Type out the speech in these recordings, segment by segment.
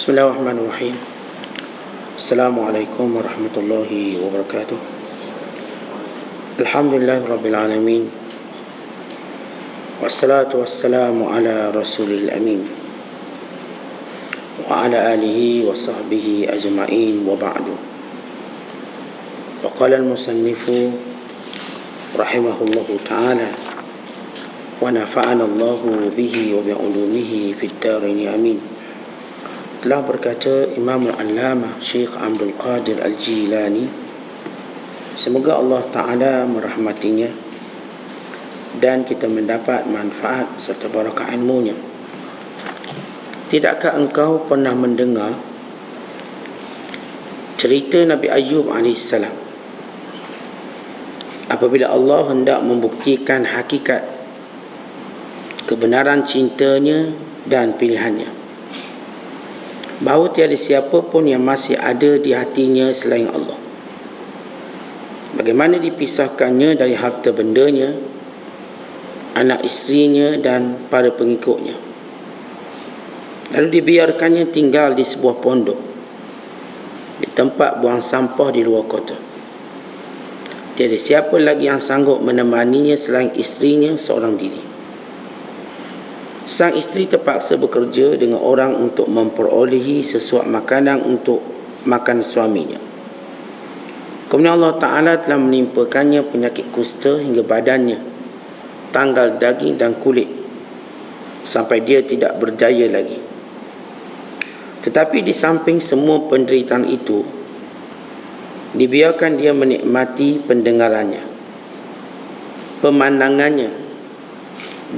Bismillahirrahmanirrahim. Assalamualaikum warahmatullahi wabarakatuh. Alhamdulillahirabbil alamin. Wassalatu wassalamu ala rasulil amin. Wa ala alihi wa sahbihi ajma'in wa ba'du. Wa qala al-musannifu rahimahullahu ta'ala wa nafa'ana Allahu bihi wa bi'ulumihi fid darin amin. Telah berkata Imam Al-Allamah Syekh Abdul Qadir Al-Jilani, semoga Allah Ta'ala merahmatinya dan kita mendapat manfaat serta barakah ilmunya. Tidakkah engkau pernah mendengar cerita Nabi Ayub AS apabila Allah hendak membuktikan hakikat kebenaran cintanya dan pilihannya, bahawa tiada siapa pun yang masih ada di hatinya selain Allah. Bagaimana dipisahkannya dari harta bendanya, anak isterinya dan para pengikutnya, lalu dibiarkannya tinggal di sebuah pondok di tempat buang sampah di luar kota. Tiada siapa lagi yang sanggup menemaninya selain isterinya seorang diri. Sang isteri terpaksa bekerja dengan orang untuk memperolehi sesuap makanan untuk makan suaminya. Kemudian Allah Ta'ala telah menimpakannya penyakit kusta hingga badannya tanggal daging dan kulit sampai dia tidak berdaya lagi. Tetapi di samping semua penderitaan itu, dibiarkan dia menikmati pendengarannya, pemandangannya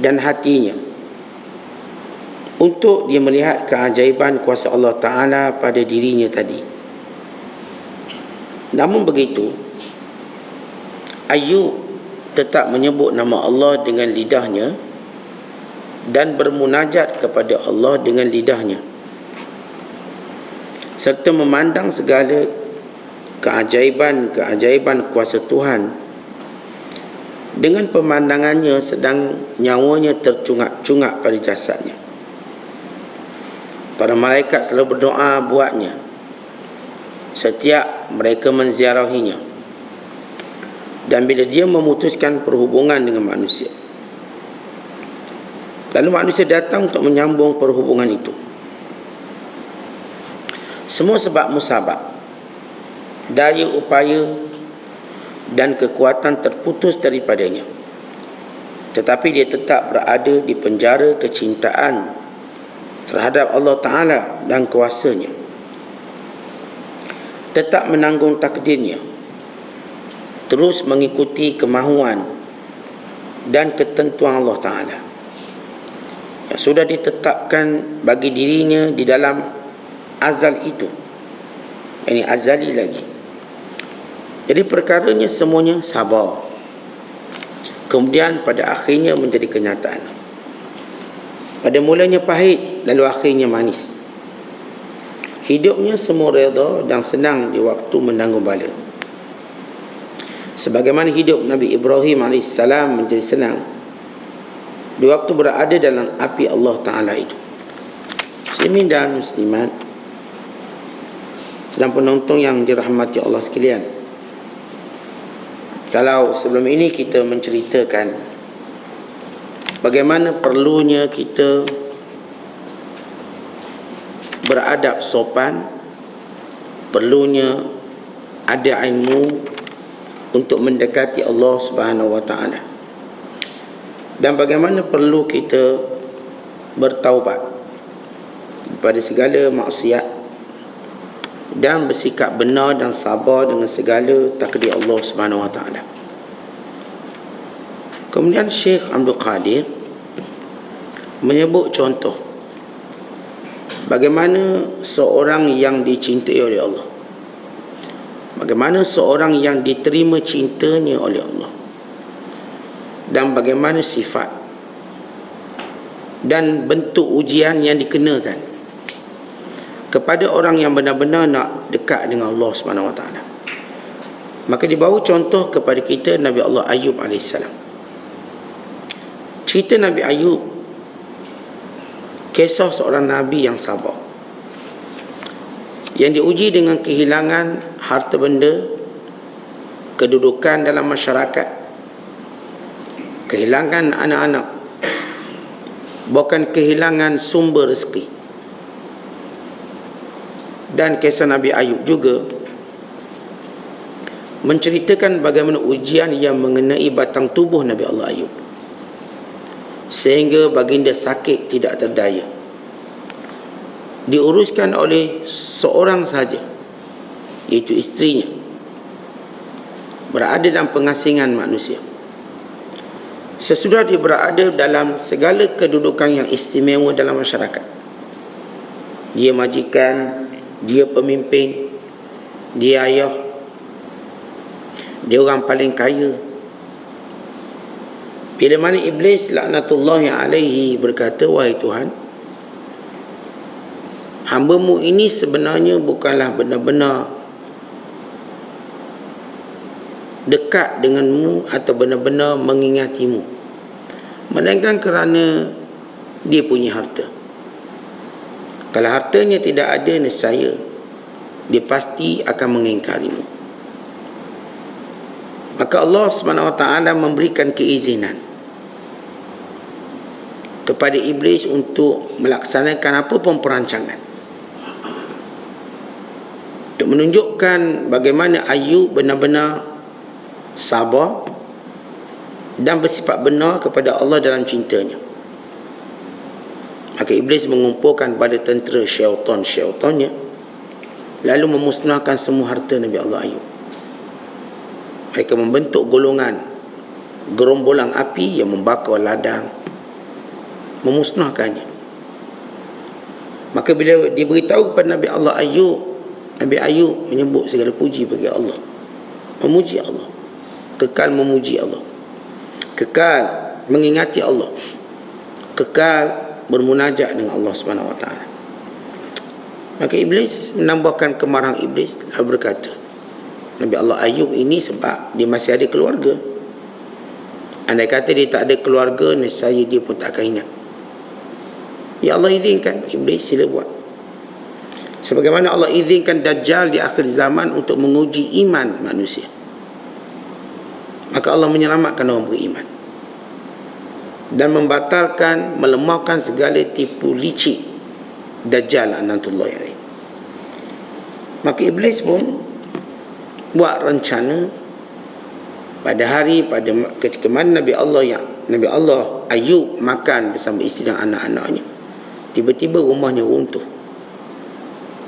dan hatinya, untuk dia melihat keajaiban kuasa Allah Ta'ala pada dirinya tadi. Namun begitu, Ayub tetap menyebut nama Allah dengan lidahnya dan bermunajat kepada Allah dengan lidahnya, serta memandang segala keajaiban kuasa Tuhan dengan pemandangannya sedang nyawanya tercungak-cungak pada jasadnya. Para malaikat selalu berdoa buatnya setiap mereka menziarahinya, dan bila dia memutuskan perhubungan dengan manusia, lalu manusia datang untuk menyambung perhubungan itu, semua sebab musabab, daya upaya dan kekuatan terputus daripadanya, tetapi dia tetap berada di penjara kecintaan terhadap Allah Ta'ala dan kuasanya, tetap menanggung takdirnya, terus mengikuti kemahuan dan ketentuan Allah Ta'ala yang sudah ditetapkan bagi dirinya di dalam azal itu, ini azali lagi. Jadi perkaranya semuanya sabar, kemudian pada akhirnya menjadi kenyataan. Pada mulanya pahit, lalu akhirnya manis. Hidupnya semua redha dan senang di waktu menanggung bala, sebagaimana hidup Nabi Ibrahim AS menjadi senang di waktu berada dalam api Allah Ta'ala itu. Muslimin dan muslimat, sedang penonton yang dirahmati Allah sekalian, kalau sebelum ini kita menceritakan bagaimana perlunya kita beradab sopan, perlunya ada ilmu untuk mendekati Allah Subhanahu wa Ta'ala, dan bagaimana perlu kita bertaubat daripada segala maksiat dan bersikap benar dan sabar dengan segala takdir Allah Subhanahu wa Ta'ala. Kemudian Syekh Abdul Qadir menyebut contoh bagaimana seorang yang dicintai oleh Allah, bagaimana seorang yang diterima cintanya oleh Allah, dan bagaimana sifat dan bentuk ujian yang dikenakan kepada orang yang benar-benar nak dekat dengan Allah SWT. Maka dibawa contoh kepada kita Nabi Allah Ayub AS. Cerita Nabi Ayub, kisah seorang Nabi yang sabar. yang diuji dengan kehilangan harta benda, kedudukan dalam masyarakat, kehilangan anak-anak, bukan kehilangan sumber rezeki. Dan kisah Nabi Ayub juga menceritakan bagaimana ujian yang mengenai batang tubuh Nabi Allah Ayub, sehingga baginda sakit tidak terdaya, diuruskan oleh seorang saja, iaitu isterinya, berada dalam pengasingan manusia. Sesudah dia berada dalam segala kedudukan yang istimewa dalam masyarakat, dia majikan, dia pemimpin, dia ayah, dia orang paling kaya. Bila mana Iblis laknatullahi alaihi berkata, wahai Tuhan, hamba-Mu ini sebenarnya bukanlah benar-benar dekat dengan-Mu atau benar-benar mengingati-Mu, melainkan kerana dia punya harta. Kalau hartanya tidak ada, nescaya dia pasti akan mengingkari-Mu. Maka Allah SWT memberikan keizinan kepada Iblis untuk melaksanakan apa pun perancangan, untuk menunjukkan bagaimana Ayub benar-benar sabar dan bersifat benar kepada Allah dalam cintanya. Maka Iblis mengumpulkan pada tentera syaitan-syaitannya, lalu memusnahkan semua harta Nabi Allah Ayub. Mereka membentuk golongan, gerombolan api yang membakar ladang, memusnahkannya. Maka bila diberitahu kepada Nabi Allah Ayub, Nabi Ayub menyebut segala puji bagi Allah, memuji Allah, kekal memuji Allah, kekal mengingati Allah, kekal bermunajat dengan Allah SWT. Maka Iblis menambahkan kemarahan Iblis, lalu berkata, Nabi Allah Ayub ini sebab dia masih ada keluarga. Andai kata dia tak ada keluarga, nescaya dia pun tak akan ingat. Ya Allah izinkan, Iblis sila buat. Sebagaimana Allah izinkan Dajjal di akhir zaman untuk menguji iman manusia, maka Allah menyelamatkan orang beriman dan membatalkan, melemahkan segala tipu licik Dajjal laknatullahi alaihi. Maka Iblis pun buat rencana pada ketika mana Nabi Allah Ayub makan bersama isteri dan anak-anaknya, tiba-tiba rumahnya runtuh,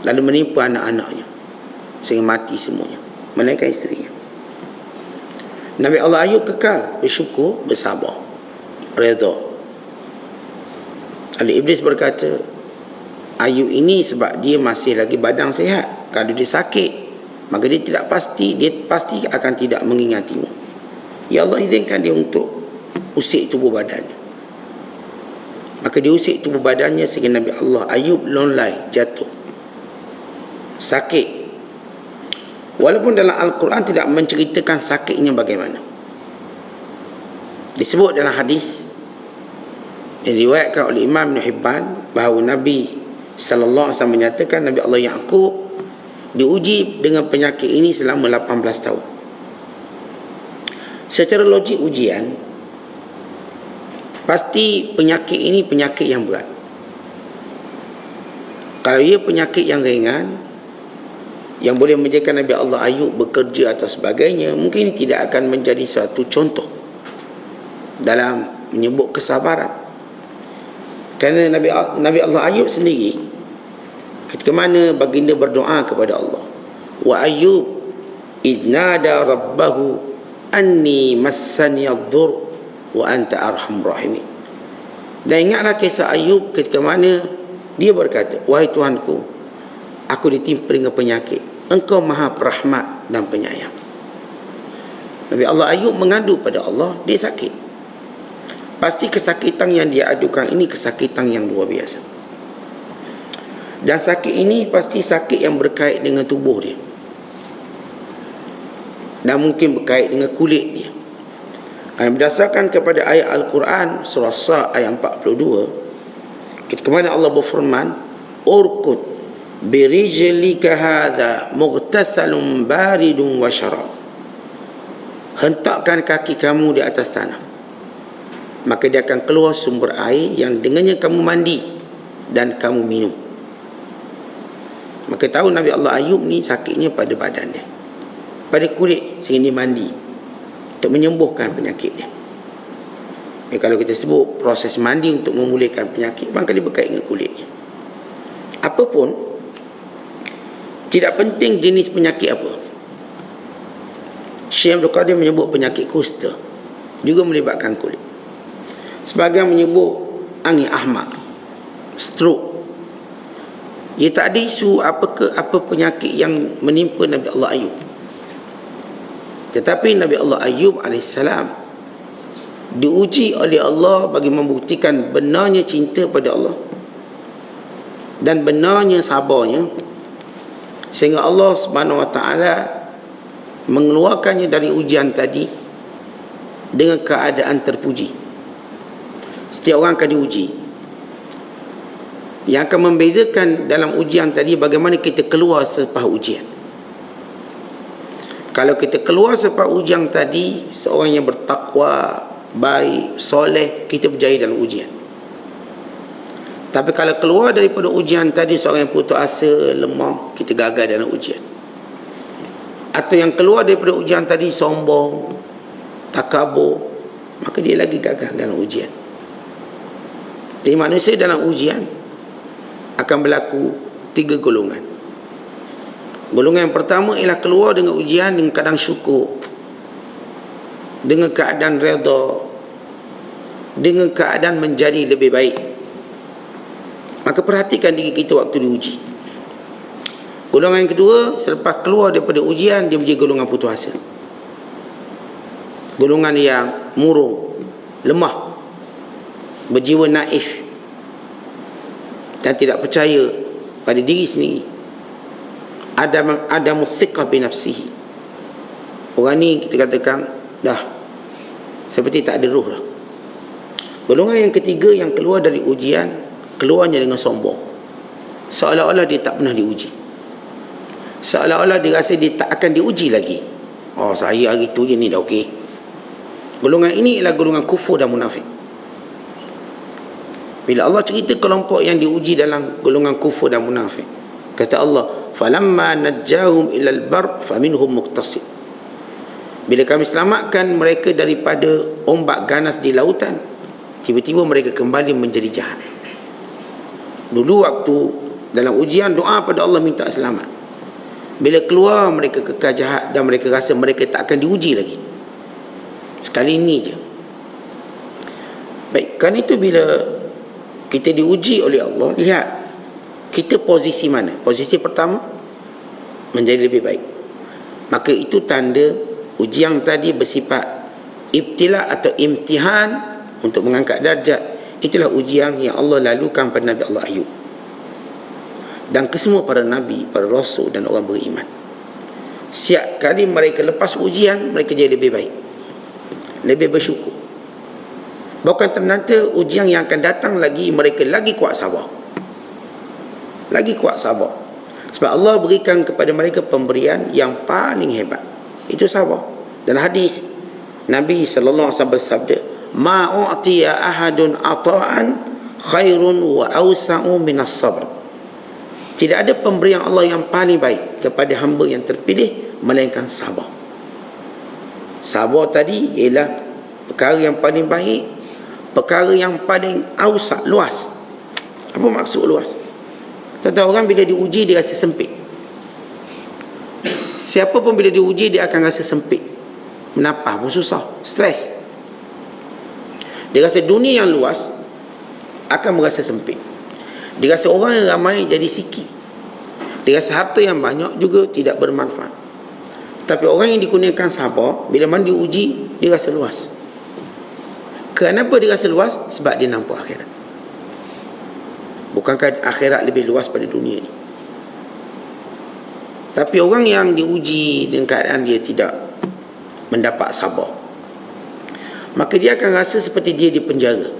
lalu menimpa anak-anaknya sehingga mati semuanya, melainkan isterinya. Nabi Allah Ayub kekal bersyukur, bersabar, redha. Lalu Iblis berkata, Ayub ini sebab dia masih lagi badan sihat, kalau dia sakit maka dia pasti akan tidak mengingatimu. Ya Allah izinkan dia untuk usik tubuh badannya. Maka dia usik tubuh badannya sehingga Nabi Allah Ayub lonlai, jatuh, sakit. Walaupun dalam Al-Quran tidak menceritakan sakitnya bagaimana. Disebut dalam hadis yang diriwayatkan oleh Imam Ibn Hibban bahawa Nabi sallallahu alaihi wasallam menyatakan Nabi Allah Yaqub diuji dengan penyakit ini selama 18 tahun. Secara logik ujian, pasti penyakit ini penyakit yang berat. Kalau ia penyakit yang ringan, yang boleh menjadikan Nabi Allah Ayub bekerja atau sebagainya, mungkin tidak akan menjadi satu contoh dalam menyebut kesabaran. Kerana Nabi Allah Ayub sendiri, ketika mana baginda berdoa kepada Allah, wa Ayub idnada rabbahu anni massani ad-dur wa anta arhamur rahimin. Dan ingatlah kisah Ayub ketika mana dia berkata, wahai Tuhanku, aku ditimpa dengan penyakit, Engkau Maha Rahmat dan Penyayang. Nabi Allah Ayub mengadu pada Allah, dia sakit. Pasti kesakitan yang dia adukan ini kesakitan yang luar biasa. Dan sakit ini pasti sakit yang berkait dengan tubuh dia, dan mungkin berkait dengan kulit dia. Berdasarkan kepada ayat Al-Quran surah Sa ayat 42, ketika mana Allah berfirman, urkud birijlika hadha mughtasalun baridun wa syarab. Hentakkan kaki kamu di atas tanah, maka dia akan keluar sumber air yang dengannya kamu mandi dan kamu minum. Maka tahu Nabi Allah Ayub ni sakitnya pada badan dia, pada kulit, sehingga dia mandi untuk menyembuhkan penyakit dia. Kalau kita sebut proses mandi untuk memulihkan penyakit, barangkali berkait dengan kulitnya. Apapun, tidak penting jenis penyakit apa. Syekh Abdul Qadir menyebut penyakit kusta juga melibatkan kulit. Sebagian menyebut angin ahmak, stroke. Ia tak ada isu apa penyakit yang menimpa Nabi Allah Ayub. Tetapi Nabi Allah Ayub AS diuji oleh Allah bagi membuktikan benarnya cinta pada Allah dan benarnya sabarnya, sehingga Allah Subhanahu Wa Taala mengeluarkannya dari ujian tadi dengan keadaan terpuji. Setiap orang akan diuji. Yang akan membezakan dalam ujian tadi bagaimana kita keluar selepas ujian. Kalau kita keluar selepas ujian tadi, seorang yang bertakwa, baik, soleh, kita berjaya dalam ujian. Tapi kalau keluar daripada ujian tadi seorang yang putus asa, lemah, kita gagal dalam ujian. Atau yang keluar daripada ujian tadi sombong, takabur, maka dia lagi gagal dalam ujian. Jadi manusia dalam ujian akan berlaku 3 golongan. Golongan yang pertama ialah keluar dengan ujian dengan keadaan syukur, dengan keadaan redha, dengan keadaan menjadi lebih baik. Maka perhatikan diri kita waktu diuji. Golongan yang kedua, selepas keluar daripada ujian, dia menjadi golongan putus asa. Golongan yang murung, lemah, berjiwa naif dan tidak percaya pada diri sendiri. Ada muthiqah bi nafsihi. Orang ni kita katakan dah seperti tak ada ruh dah. Golongan yang ketiga yang keluar dari ujian, keluarnya dengan sombong, seolah-olah dia tak pernah diuji, seolah-olah dia rasa dia tak akan diuji lagi. Oh, saya hari tu je ni dah okey. Golongan ini ialah golongan kufur dan munafik. Bila Allah cerita kelompok yang diuji dalam golongan kufur dan munafik, kata Allah, falamma najjahum ilal bar faminhum muqtasid. Bila kami selamatkan mereka daripada ombak ganas di lautan, tiba-tiba mereka kembali menjadi jahat. Dulu waktu dalam ujian, doa pada Allah minta selamat. Bila keluar, mereka kekal jahat dan mereka rasa mereka tak akan diuji lagi. Sekali ini je. Baik, kan itu bila kita diuji oleh Allah, lihat kita posisi mana. Posisi pertama, menjadi lebih baik. Maka itu tanda ujian tadi bersifat ibtila atau imtihan untuk mengangkat darjat. Itulah ujian yang Allah lalukan pada Nabi Allah Ayub dan kesemua para nabi, para rasul dan orang beriman. Setiap kali mereka lepas ujian, mereka jadi lebih baik, lebih bersyukur. Bahkan ternyata ujian yang akan datang lagi, mereka lagi kuat sabar, lagi kuat sabar. Sebab Allah berikan kepada mereka pemberian yang paling hebat, itu sabar. Dan hadis Nabi SAW bersabda, ma u'tiya ahadun ata'an khairun wa awsa'u minas sabr. Tidak ada pemberian Allah yang paling baik kepada hamba yang terpilih melainkan sabar. Sabar tadi ialah perkara yang paling baik, perkara yang paling awsa', luas. Apa maksud luas? Tuan-tuan, orang bila diuji dia rasa sempit. Siapa pun bila diuji dia akan rasa sempit, menapah pun susah, stres. Dia rasa dunia yang luas akan merasa sempit. Dia rasa orang yang ramai jadi sikit. Dia rasa harta yang banyak juga tidak bermanfaat. Tapi orang yang dikurniakan sabar, bila mana diuji, dia rasa luas. Kenapa dia rasa luas? Sebab dia nampak akhirat. Bukankah akhirat lebih luas pada dunia ni? Tapi orang yang diuji dengan keadaan dia tidak mendapat sabar, maka dia akan rasa seperti dia di penjara,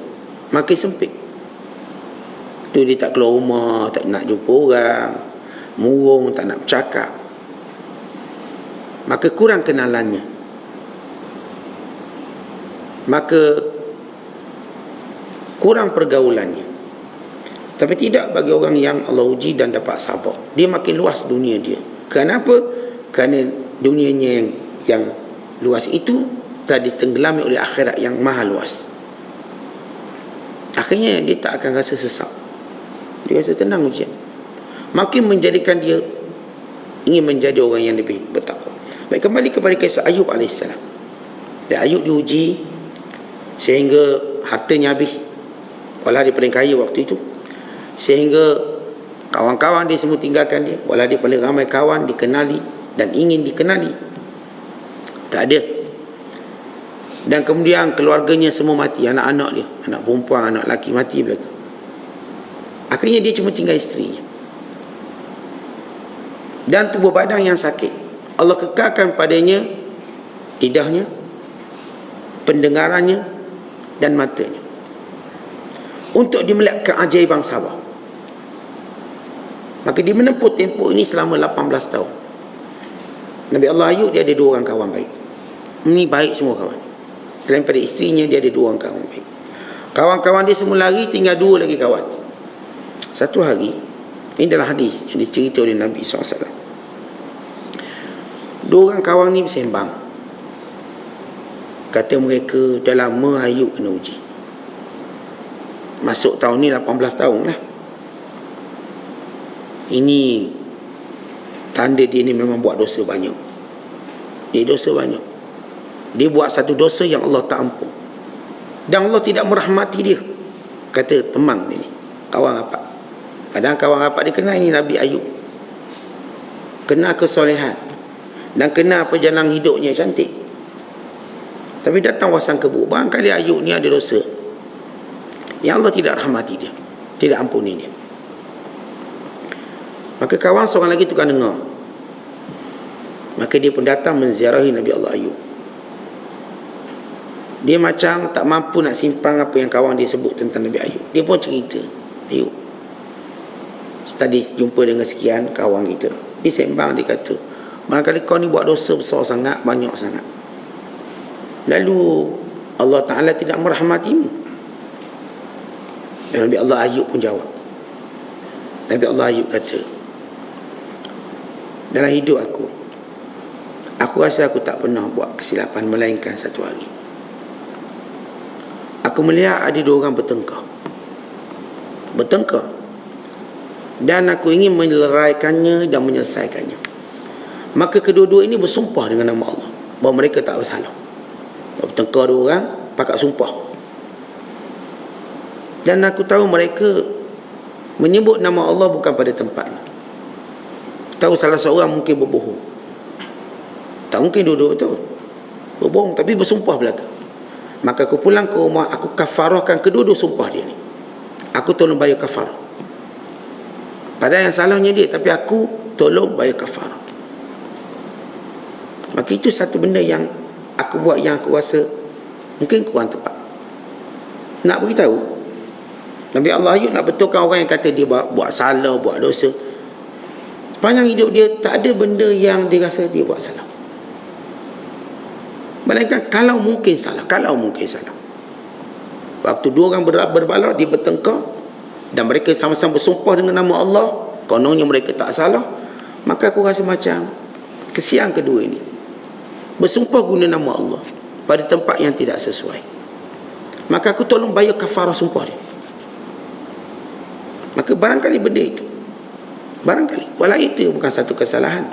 makin sempit. Tu dia tak keluar rumah, tak nak jumpa orang, murung, tak nak bercakap, maka kurang kenalannya, maka kurang pergaulannya. Tapi tidak bagi orang yang Allah uji dan dapat sabar. Dia makin luas dunia dia. Kenapa? Kerana dunianya yang luas itu telah ditenggelami oleh akhirat yang maha luas. Akhirnya dia tak akan rasa sesak. Dia rasa tenang ujian. Makin menjadikan dia ingin menjadi orang yang lebih bertakwa. Baik, kembali kepada kisah Ayub AS. Dan Ayub diuji sehingga hartanya habis. Walau dia paling kaya waktu itu, sehingga kawan-kawan dia semua tinggalkan dia. Walau dia paling ramai kawan, dikenali dan ingin dikenali, tak ada. Dan kemudian keluarganya semua mati, anak-anak dia, anak perempuan, anak lelaki mati belaka. Akhirnya dia cuma tinggal isterinya dan tubuh badan yang sakit. Allah kekalkan padanya lidahnya, pendengarannya dan matanya untuk dia melihat keajaiban sabar. Maka dia menempuh tempoh ini selama 18 tahun. Nabi Allah Ayub dia ada 2 orang kawan baik. Ini baik semua kawan. Selain pada isterinya, dia ada 2 orang kawan baik. Kawan-kawan dia semua lari, tinggal 2 lagi kawan. Satu hari, ini dalam hadis yang dicerita oleh Nabi SAW, 2 orang kawan ni bersembang. Kata mereka, dah lama Ayub kena uji. Masuk tahun ni 18 tahun lah. Ini tanda dia ni memang buat dosa banyak. Dia dosa banyak. Dia buat satu dosa yang Allah tak ampun, dan Allah tidak merahmati dia. Kata teman dia ni, kawan rapat. Padahal kawan rapat dia kenal ini Nabi Ayub, kenal kesolehan dan kenal perjalanan hidupnya cantik. Tapi datang wasan kebuk. Barangkali Ayub ni ada dosa yang Allah tidak rahmati dia, tidak ampuni dia. Maka kawan seorang lagi tukar dengar. Maka dia pun datang menziarahi Nabi Allah Ayub. Dia macam tak mampu nak simpan apa yang kawan dia sebut tentang Nabi Ayub. Dia pun cerita, Ayub, tadi jumpa dengan sekian kawan kita. Dia sembang, dia kata, barangkali kau ni buat dosa besar sangat, banyak sangat, lalu Allah Ta'ala tidak merahmatimu. Dan Nabi Allah Ayub pun jawab. Nabi Allah Ayub kata, dalam hidup aku rasa aku tak pernah buat kesilapan melainkan satu hari. Aku melihat ada 2 orang bertengkar, dan aku ingin menyelesaikannya dan menyelesaikannya. Maka kedua-dua ini bersumpah dengan nama Allah bahawa mereka tak bersalah. Bertengkar 2 orang, pakat sumpah. Dan aku tahu mereka menyebut nama Allah bukan pada tempatnya. Tahu salah seorang mungkin berbohong, tak mungkin dua-dua betul berbohong, tapi bersumpah belaka. Maka aku pulang ke rumah, aku kafarahkan kedua-dua sumpah dia ni. Aku tolong bayar kafarah. Padahal yang salahnya dia, tapi aku tolong bayar kafarah. Maka itu satu benda yang aku buat yang aku rasa mungkin kurang tepat. Nak beritahu Nabi Allah Ayub, nak betulkan orang yang kata dia buat salah, buat dosa. Sepanjang hidup dia tak ada benda yang dia rasa dia buat salah. Melainkan kalau mungkin salah. Waktu 2 orang berbalah, dia bertengkar dan mereka sama-sama bersumpah dengan nama Allah, kononnya mereka tak salah. Maka aku rasa macam kesian kedua ini bersumpah guna nama Allah pada tempat yang tidak sesuai. Maka aku tolong bayar kafarah sumpah dia. Maka barangkali benda itu, barangkali, walau itu bukan satu kesalahan,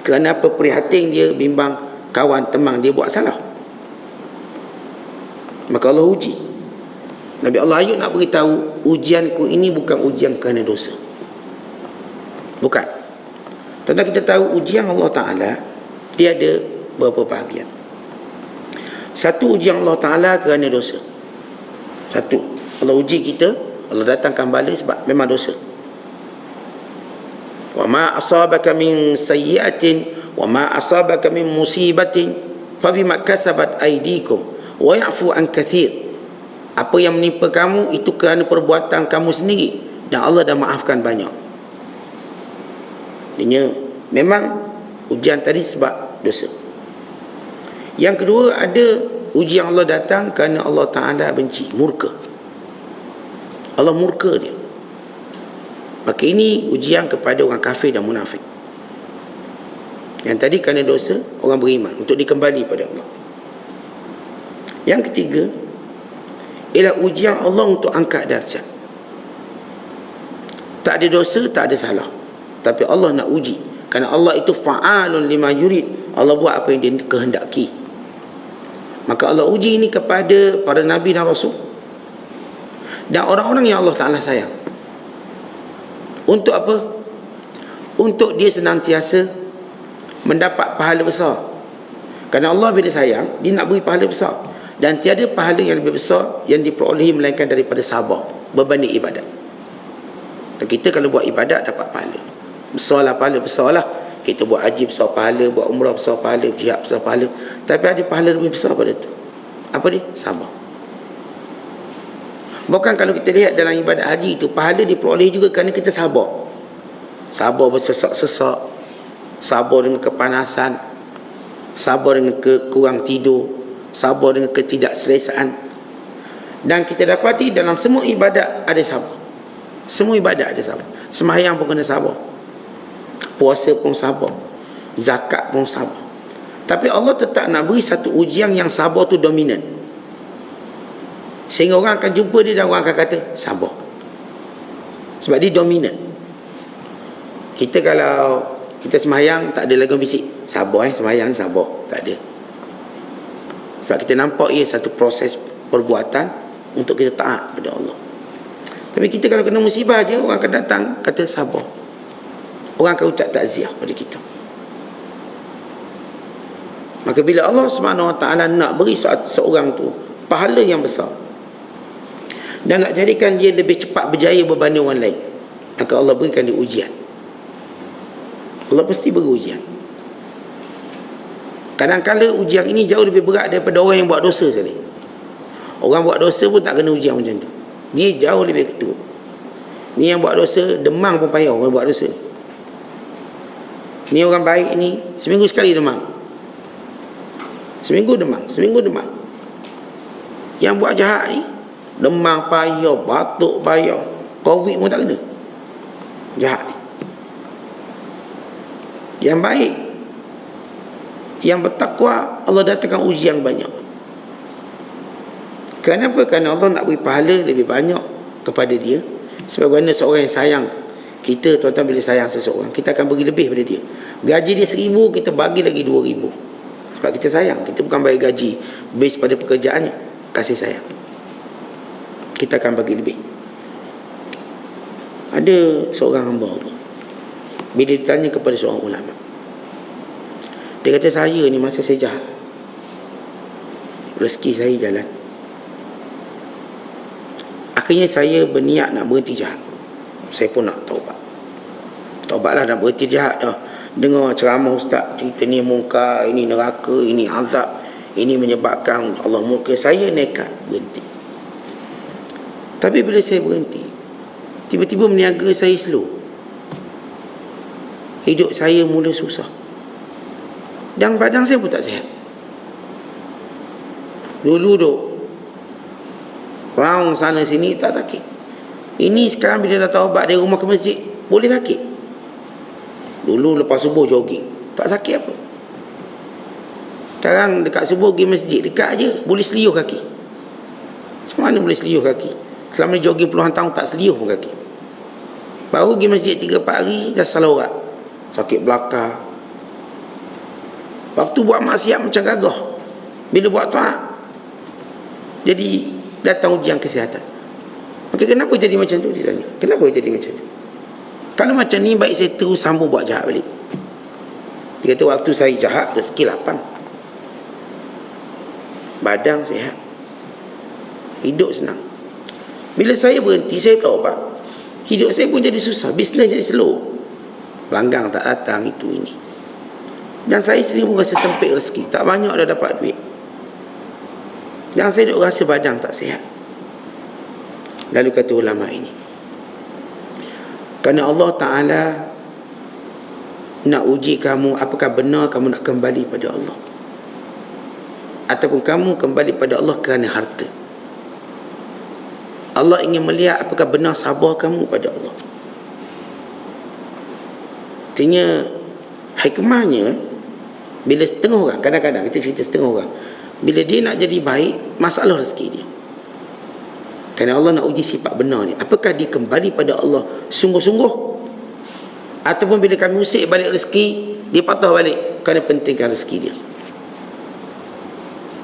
kerana apa, prihatin dia, bimbang kawan teman dia buat salah. Maka Allah uji. Nabi Allah Ayub nak beritahu, ujianku ini bukan ujian kerana dosa, bukan. Tentang kita tahu ujian Allah Ta'ala, dia ada beberapa bahagian. Satu, ujian Allah Ta'ala kerana dosa. Satu, Allah uji kita, Allah datangkan bala sebab memang dosa. Wa ma asabaka min sayyi'atin wa ma asabaka min musibatin fa bima kasabat aydikum wa ya'fu an katsir. Apa yang menimpa kamu itu kerana perbuatan kamu sendiri, dan Allah dah maafkan banyak. Dia memang ujian tadi sebab dosa. Yang kedua, ada ujian Allah datang kerana Allah Ta'ala benci, murka. Allah murka dia. Maka ini ujian kepada orang kafir dan munafik. Yang tadi kerana dosa, orang beriman, untuk dikembali pada Allah. Yang ketiga, ialah ujian Allah untuk angkat darjat. Tak ada dosa, tak ada salah, tapi Allah nak uji. Kerana Allah itu fa'alun lima yurid. Allah buat apa yang dia kehendaki. Maka Allah uji ini kepada para Nabi dan Rasul dan orang-orang yang Allah Ta'ala sayang. Untuk apa? Untuk dia senantiasa mendapat pahala besar. Kerana Allah bila sayang, dia nak beri pahala besar. Dan tiada pahala yang lebih besar yang diperolehi melainkan daripada sabar berbanding ibadat. Dan kita kalau buat ibadat dapat pahala besarlah, pahala besarlah. Kita buat haji besar pahala, buat umrah besar pahala, jihad besar pahala. Tapi ada pahala lebih besar pada itu. Apa dia? Sabar. Bukan kalau kita lihat dalam ibadat haji itu, pahala diperoleh juga kerana kita sabar. Sabar bersesak-sesak, sabar dengan kepanasan, sabar dengan kurang tidur, sabar dengan ketidakselesaan. Dan kita dapati dalam semua ibadat ada sabar. Semua ibadat ada sabar. Sembahyang pun kena sabar, puasa pun sabar, zakat pun sabar. Tapi Allah tetap nak beri satu ujian yang sabar tu dominan, sehingga orang akan jumpa dia dan orang akan kata sabar, sebab dia dominan. Kita kalau kita sembahyang tak ada lagi bisik sabar, sembahyang sabar, tak ada. Sebab kita nampak ia satu proses perbuatan untuk kita taat pada Allah. Tapi kita kalau kena musibah je, orang akan datang kata sabar, orang akan ucap takziah pada kita. Maka bila Allah SWT nak beri seorang tu pahala yang besar dan nak jadikan dia lebih cepat berjaya berbanding orang lain, maka Allah berikan dia ujian. Allah pasti beri ujian. Kadang-kadang ujian ini jauh lebih berat daripada orang yang buat dosa sekali. Orang buat dosa pun tak kena ujian macam tu. Dia jauh lebih teruk. Ni yang buat dosa, demam pun payah orang buat dosa. Ni orang baik ni, seminggu sekali demam. Seminggu demam. Yang buat jahat ni, demam payah, batuk payah, COVID pun tak kena. Jahat ni. Yang baik, yang bertakwa, Allah datangkan ujian banyak. Kenapa? Kerana Allah nak beri pahala lebih banyak kepada dia. Sebab seorang yang sayang kita, tuan-tuan, bila sayang seseorang, kita akan bagi lebih pada dia. Gaji dia 1,000, kita bagi lagi 2,000. Sebab kita sayang. Kita bukan bagi gaji base pada pekerjaannya, kasih sayang. Kita akan bagi lebih. Ada seorang hamba Allah, bila ditanya kepada seorang ulama, dia kata, saya ni masa saya jahat, rezeki saya jalan, akhirnya saya berniat nak berhenti jahat. Saya pun nak taubat. Taubatlah, nak berhenti jahat dah. Dengar ceramah ustaz, cerita ni munkar, ini neraka, ini azab, ini menyebabkan Allah murka. Saya nekat berhenti. Tapi bila saya berhenti, tiba-tiba meniaga saya slow. Hidup saya mula susah. Dan badan saya pun tak sihat. Dulu duk round sana sini tak sakit. Ini sekarang bila dah taubat dari rumah ke masjid, boleh sakit. Dulu lepas subuh jogging, tak sakit apa. Sekarang dekat subuh pergi masjid, dekat aje, boleh seliuh kaki. Macam mana boleh seliuh kaki? Selama ni jogging puluhan tahun tak seliuh pun kaki. Baru pergi masjid 3-4 hari dah salah urat, sakit belakang. Waktu buat maksiat macam gagah, bila buat taat jadi datang ujian kesihatan. Maka kenapa jadi macam tu? Dia tanya, kenapa jadi macam tu? Kalau macam ni, baik saya terus sambung buat jahat balik. Dia kata, waktu saya jahat rezeki lapang, badan sihat, hidup senang. Bila saya berhenti, saya taubat, hidup saya pun jadi susah, bisnes jadi slow, pelanggan tak datang, itu ini. Dan saya sendiri pun rasa sempit rezeki, tak banyak dah dapat duit. Dan saya duk rasa badan tak sihat. Lalu kata ulama ini, kerana Allah Ta'ala nak uji kamu apakah benar kamu nak kembali pada Allah, ataupun kamu kembali pada Allah kerana harta. Allah ingin melihat apakah benar sabar kamu pada Allah. Artinya hikmahnya, bila setengah orang, kadang-kadang kita cerita setengah orang, bila dia nak jadi baik, masalah rezeki dia. Kerana Allah nak uji sifat benar ni, apakah dia kembali pada Allah sungguh-sungguh, ataupun bila kami usik balik rezeki, dia patah balik kerana pentingkan rezeki dia.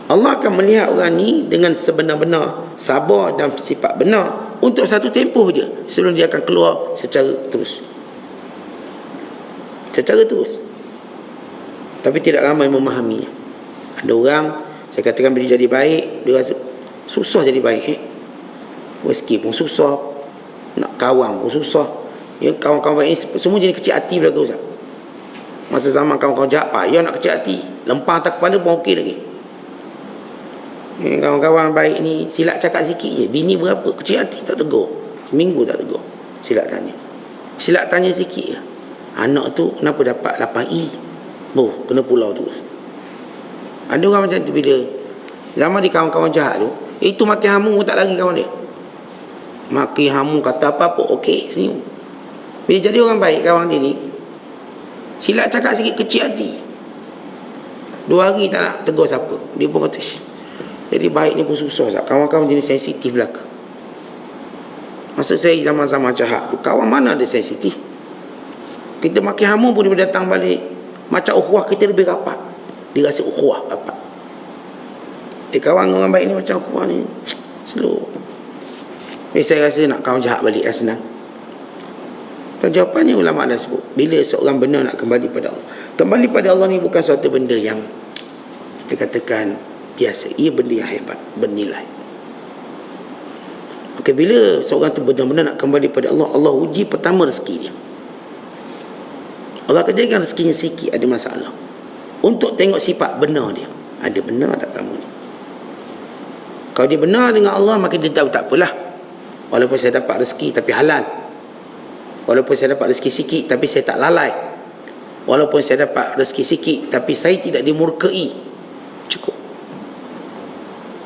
Allah akan melihat orang ni dengan sebenar-benar sabar dan sifat benar untuk satu tempoh je, sebelum dia akan keluar secara terus. Tapi tidak ramai memahaminya. Ada orang, saya katakan bila jadi baik, dia rasa susah jadi baik. Rezeki pun susah, nak kawan pun susah. Ya, kawan-kawan baik ni semua jenis kecil hati belaka, Ustaz. Masa zaman kawan-kawan jahat payah nak kecil hati, lempang atas kepala pun okey lagi. Ya, kawan-kawan baik ni silap cakap sikit je, bini berapa kecil hati, tak tegur, seminggu tak tegur. Silap tanya sikit je, anak tu kenapa dapat 8E, kena pulau tu. Ada orang macam tu. Bila zaman di kawan-kawan jahat tu, itu maki hamu pun tak lagi kawan dia. Maki hamu kata apa-apa okey, senyum. Bila jadi orang baik, kawan dia ni silap cakap sikit kecil hati, 2 hari tak nak tegur siapa, dia pun kata jadi baik ni pun susah. Kawan-kawan jenis sensitif belaka. Masa saya zaman-zaman jahat tu, kawan mana ada sensitif. Kita maki hamu pun dia datang balik, macam ukhuwah kita lebih rapat. Dia rasa ukhuwah rapat. Kawan orang baik ni macam ukhuwah ni slow. Saya rasa nak kawan jahat balik senang. Dan jawapannya ulama dah sebut, bila seorang benar nak kembali pada Allah. Kembali pada Allah ni bukan suatu benda yang kita katakan biasa. Ia benda yang hebat, bernilai. Okey, bila seorang tu benar-benar nak kembali pada Allah, Allah uji pertama rezeki dia. Allah kejadikan rezekinya sikit ada masalah, untuk tengok sifat benar dia. Ada benar tak kamu ni? Kalau dia benar dengan Allah, maka dia tahu tak apalah, walaupun saya dapat rezeki tapi halal, walaupun saya dapat rezeki sikit tapi saya tak lalai, walaupun saya dapat rezeki sikit tapi saya tidak dimurkai, cukup.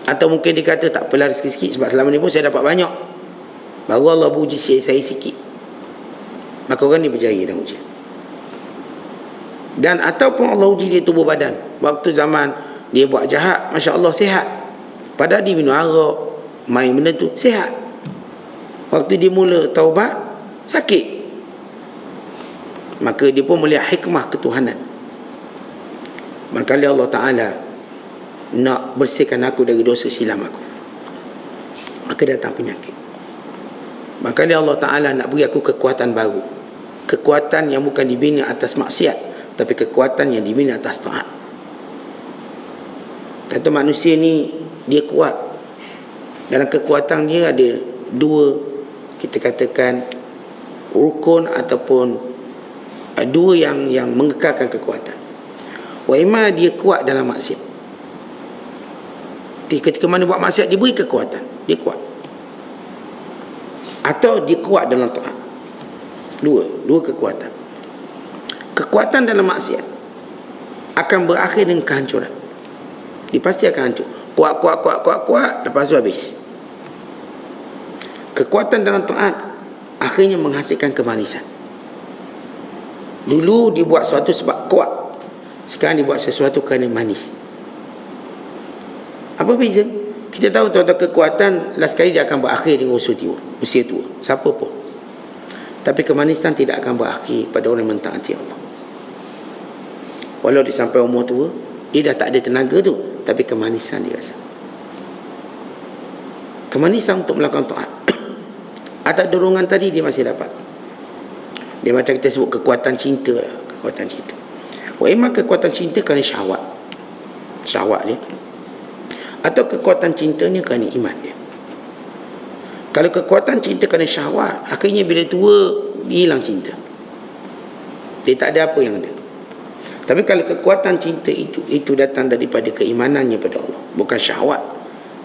Atau mungkin dia kata tak apalah rezeki sikit, sebab selama ni pun saya dapat banyak, baru Allah uji saya sikit. Maka orang ni berjaya dalam ujian. Dan ataupun Allah uji dia tubuh badan. Waktu zaman dia buat jahat, Masya Allah sihat, padahal dia minum arak, main benda tu, sihat. Waktu dia mula taubat, sakit. Maka dia pun melihat hikmah ketuhanan. Barangkali Allah Ta'ala nak bersihkan aku dari dosa silam aku, maka datang penyakit. Barangkali Allah Ta'ala nak beri aku kekuatan baru, kekuatan yang bukan dibina atas maksiat, tapi kekuatan yang dibina atas taat. Kata manusia ni dia kuat. Dalam kekuatan dia ada 2, kita katakan rukun, ataupun 2 yang mengekalkan kekuatan. Wa imma dia kuat dalam maksiat. Ketika mana buat maksiat dia beri kekuatan, dia kuat. Atau dia kuat dalam taat. Dua kekuatan. Kekuatan dalam maksiat akan berakhir dengan kehancuran. Dia pasti akan hancur. Kuat, lepas tu habis. Kekuatan dalam taat akhirnya menghasilkan kemanisan. Dulu dia buat sesuatu sebab kuat, sekarang dia buat sesuatu kerana manis. Apa beza? Kita tahu tuan-tuan, kekuatan last kali dia akan berakhir dengan usia tua, siapa pun. Tapi kemanisan tidak akan berakhir pada orang yang mentaati Allah. Walau dia sampai umur tua, dia dah tak ada tenaga tu, tapi kemanisan dia rasa. Kemanisan untuk melakukan taat. Atau dorongan tadi dia masih dapat. Dia macam kita sebut kekuatan cinta lah. Kekuatan cinta. Memang kekuatan cinta kerana syahwat dia. Atau kekuatan cintanya kerana iman dia. Kalau kekuatan cinta kerana syahwat, akhirnya bila tua dia hilang cinta, dia tak ada apa yang ada. Tapi kalau kekuatan cinta itu datang daripada keimanannya pada Allah, bukan syahwat,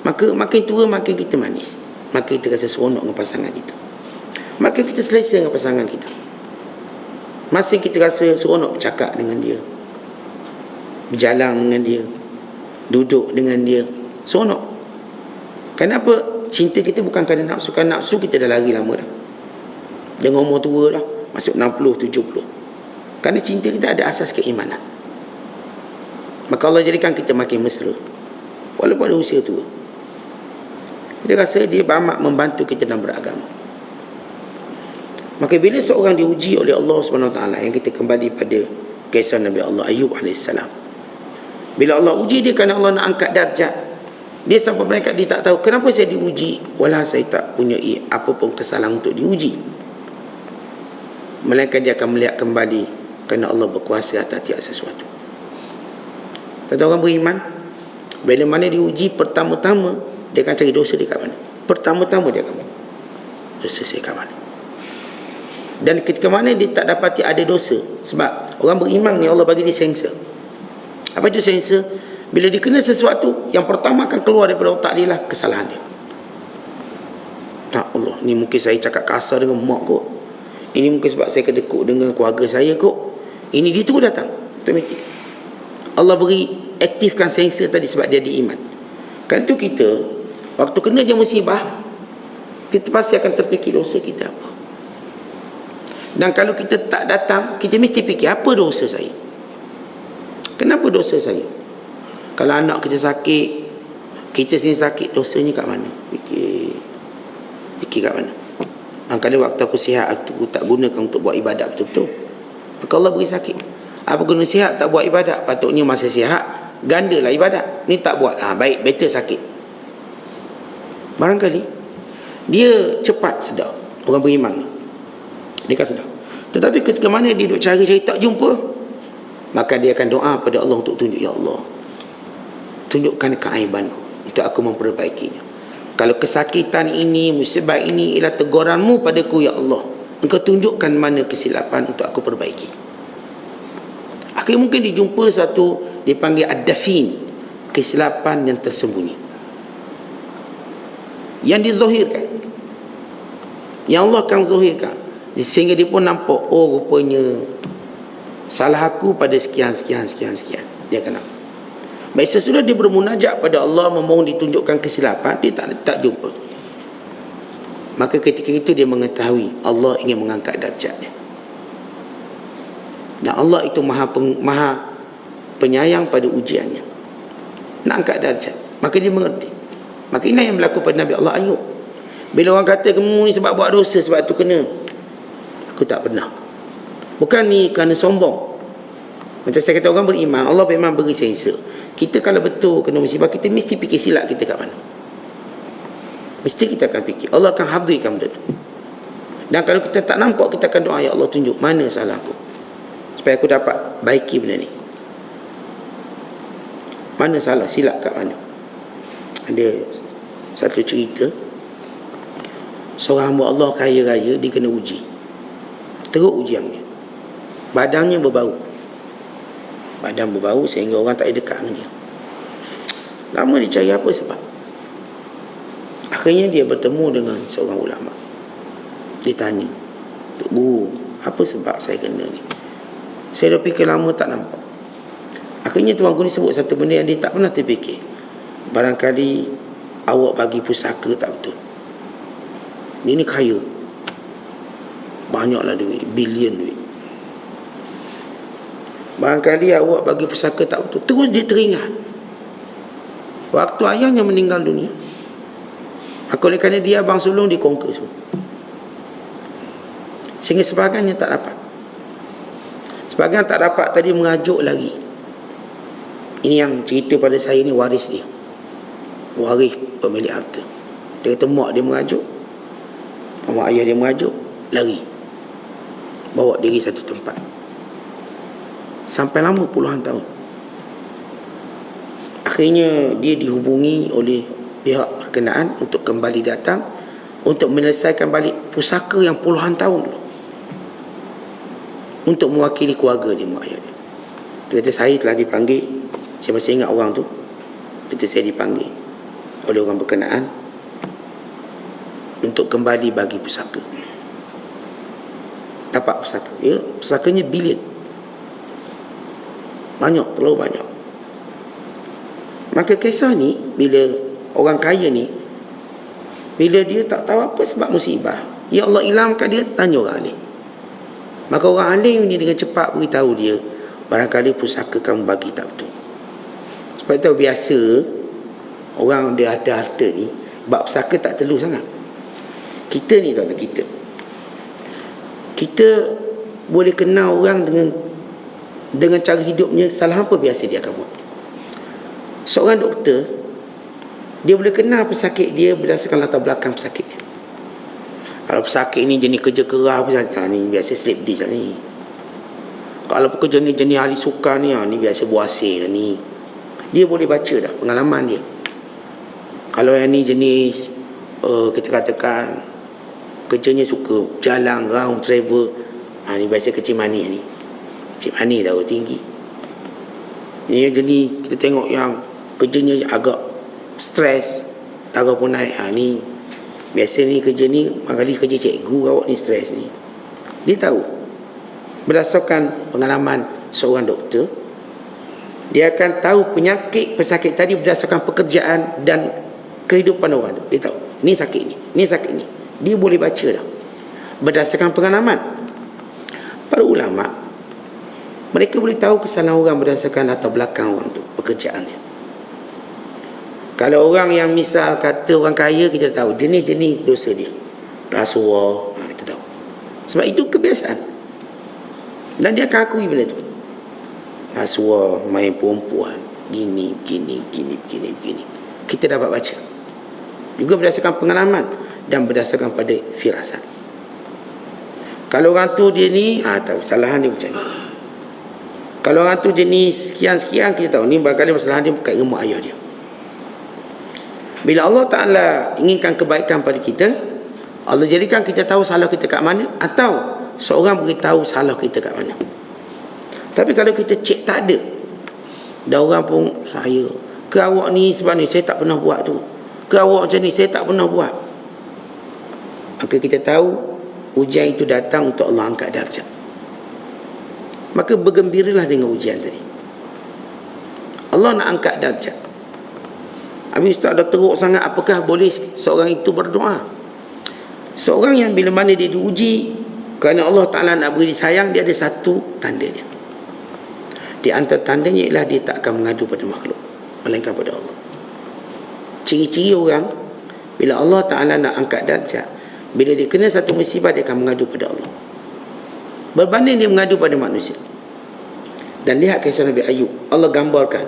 maka makin tua makin kita manis, makin kita rasa seronok dengan pasangan kita, makin kita selesa dengan pasangan kita. Masih kita rasa seronok bercakap dengan dia, berjalan dengan dia, duduk dengan dia, seronok. Kenapa? Cinta kita bukan kerana nafsu. Kerana nafsu kita dah lari lama dah, dengan umur tua dah, masuk 60, 70. Kerana cinta kita ada asas keimanan, maka Allah jadikan kita makin mesra walaupun ada usia tua. Kita rasa dia beramat membantu kita dalam beragama. Maka bila seorang diuji oleh Allah SWT, yang kita kembali pada kisah Nabi Allah Ayub AS, bila Allah uji dia kerana Allah nak angkat darjat dia, sampai mereka dia tak tahu kenapa saya diuji, walau saya tak punya apa pun kesalahan untuk diuji. Melainkan dia akan melihat kembali kerana Allah berkuasa atas tiap sesuatu. Kata orang beriman, bila mana diuji pertama-tama, dia akan cari dosa dia kat mana. Pertama-tama dia akan dosa saya kat mana. Dan ketika mana dia tak dapati ada dosa, sebab orang beriman ni Allah bagi dia sensor. Apa itu sensor? Bila dia kena sesuatu, yang pertama akan keluar daripada otak dia lah kesalahan dia. Tak, Allah, ni mungkin saya cakap kasar dengan mak kot, ini mungkin sebab saya kedekut dengan keluarga saya kot, ini dia terus datang automatik. Allah beri aktifkan sensor tadi sebab dia diiman. Kan tu kita waktu kena je musibah, kita pasti akan terfikir dosa kita apa. Dan kalau kita tak datang, kita mesti fikir apa dosa saya, kenapa dosa saya. Kalau anak kita sakit, kita sendiri sakit, dosanya kat mana? Fikir kat mana. Kadang waktu aku sihat, aku tak gunakan untuk buat ibadat betul-betul, maka Allah beri sakit. Apa guna sihat tak buat ibadat? Patutnya masa sihat gandalah ibadat, ni tak buat, baik, better sakit. Barangkali dia cepat sedar, orang beriman ni dia akan sedar. Tetapi ketika mana dia duduk cari-cari tak jumpa, maka dia akan doa pada Allah untuk tunjuk, ya Allah, tunjukkan keaibanku untuk aku memperbaikinya. Kalau kesakitan ini, musibah ini ialah teguranmu padaku, ya Allah, engkau tunjukkan mana kesilapan untuk aku perbaiki. Akhirnya mungkin dijumpa satu, dipanggil ad-dafin, kesilapan yang tersembunyi, yang dizahirkan, yang Allah akan zahirkan, sehingga dia pun nampak, oh rupanya salah aku pada sekian. Dia akan nampak. Baik, sesudah dia bermunajat pada Allah, memohon ditunjukkan kesilapan, dia tak jumpa. Maka ketika itu dia mengetahui Allah ingin mengangkat darjatnya. Dan Allah itu maha penyayang pada ujiannya, nak angkat darjat. Maka dia mengerti. Maka ini yang berlaku pada Nabi Allah Ayub. Bila orang kata kamu ni sebab buat dosa, sebab tu kena, aku tak pernah. Bukan ni kerana sombong. Macam saya kata, orang beriman, Allah memang beri sensor. Kita kalau betul kena musibah, kita mesti fikir silap kita kat mana. Mesti kita akan fikir, Allah akan hadirkan benda tu. Dan kalau kita tak nampak, kita akan doa, ya Allah, tunjuk mana salah aku, supaya aku dapat baiki benda ni. Mana salah, silap kat mana. Ada satu cerita, seorang hamba Allah kaya raya, dia kena uji. Teruk ujiannya, badannya berbau. Badan berbau sehingga orang tak ada dekat dengan dia. Lama dia cari apa sebab. Akhirnya dia bertemu dengan seorang ulama. Dia tanya, Tok Guru, apa sebab saya kena ni? Saya dah fikir lama tak nampak. Akhirnya Tuan Guru ni sebut satu benda yang dia tak pernah terfikir. Barangkali awak bagi pusaka tak betul. Dia ni kaya, banyaklah duit, bilion duit. Barangkali awak bagi pusaka tak betul. Terus dia teringat waktu ayahnya meninggal dunia. Oleh kerana dia abang sulung, dia conquer semua, sehingga sebahagiannya tak dapat. Sebahagian tak dapat tadi mengajuk lagi. Ini yang cerita pada saya ni, waris dia, waris pemilik harta. Dia kata mak dia mengajuk, mak ayah dia mengajuk, lari, bawa diri satu tempat, sampai lama puluhan tahun. Akhirnya dia dihubungi oleh pihak berkenaan untuk kembali datang untuk menyelesaikan balik pusaka yang puluhan tahun dulu, untuk mewakili keluarga dia, mak ayah dia. Dia kata saya telah dipanggil, saya masih ingat orang tu. Dia kata saya dipanggil oleh orang berkenaan untuk kembali bagi pusaka. dapat pusaka. Ya, pusakanya bilion. Banyak, terlalu banyak. Maka kisah ni, bila orang kaya ni, bila dia tak tahu apa sebab musibah, ya Allah ilhamkan dia, tanya orang alim. Maka orang alim ni dengan cepat beritahu dia, barangkali pusaka kamu bagi tak betul. Sebab itu biasa orang dia ada harta ni, bab pusaka tak perlu sangat. Kita ni tuan-tuan, kita boleh kenal orang dengan cara hidupnya, salah apa biasa dia akan buat. Seorang doktor, dia boleh kenal pesakit dia berdasarkan latar belakang pesakit dia. Kalau pesakit ni jenis kerja keras, ni biasa slip disc lah ni. Kalau pekerja ni jenis ahli sukan ni biasa buasir lah ni. Dia boleh baca dah pengalaman dia. Kalau yang ni jenis kita katakan kerjanya suka jalan, round, travel, ni biasa kecil manis ni. Kecil manis dah tinggi. Ni jenis kita tengok yang kerjanya agak stres, darah pun naik. Ni biasa ni kerja ni, kali kerja cikgu awak ni stres ni. Dia tahu berdasarkan pengalaman seorang doktor, dia akan tahu penyakit pesakit tadi berdasarkan pekerjaan dan kehidupan orang tu. Dia tahu ni sakit ni sakit ni. Dia boleh baca dah berdasarkan pengalaman. Para ulama, mereka boleh tahu kesalahan orang berdasarkan latar belakang orang tu, pekerjaannya. Kalau orang yang misal kata orang kaya, kita tahu jenis-jenis dosa dia, rasuah, kita tahu. Sebab itu kebiasaan, dan dia akan akui benda tu. Rasuah, main perempuan, gini. Kita dapat baca juga berdasarkan pengalaman dan berdasarkan pada firasat. Kalau orang tu dia ni tahu kesalahan dia macam ni. Kalau orang tu jenis sekian-sekian, kita tahu ni barangkali masalah dia bukan ilmu ayah dia. Bila Allah Ta'ala inginkan kebaikan pada kita, Allah jadikan kita tahu salah kita kat mana, atau seorang beritahu salah kita kat mana. Tapi kalau kita cek tak ada, dah orang pun, saya ke awak ni sebab ni saya tak pernah buat tu, ke awak macam ni saya tak pernah buat, maka kita tahu ujian itu datang untuk Allah angkat darjat. Maka bergembiralah dengan ujian tadi. Allah nak angkat darjat. Habis tak ada teruk sangat, apakah boleh seorang itu berdoa? Seorang yang bila mana dia diuji kerana Allah Ta'ala nak beri sayang, dia ada satu tanda dia. Di antara tandanya ialah dia tak akan mengadu pada makhluk, melainkan pada Allah. Ciri-ciri orang bila Allah Ta'ala nak angkat darjat, bila dia kena satu musibah, dia akan mengadu pada Allah, berbanding dia mengadu pada manusia. Dan lihat kisah Nabi Ayub, Allah gambarkan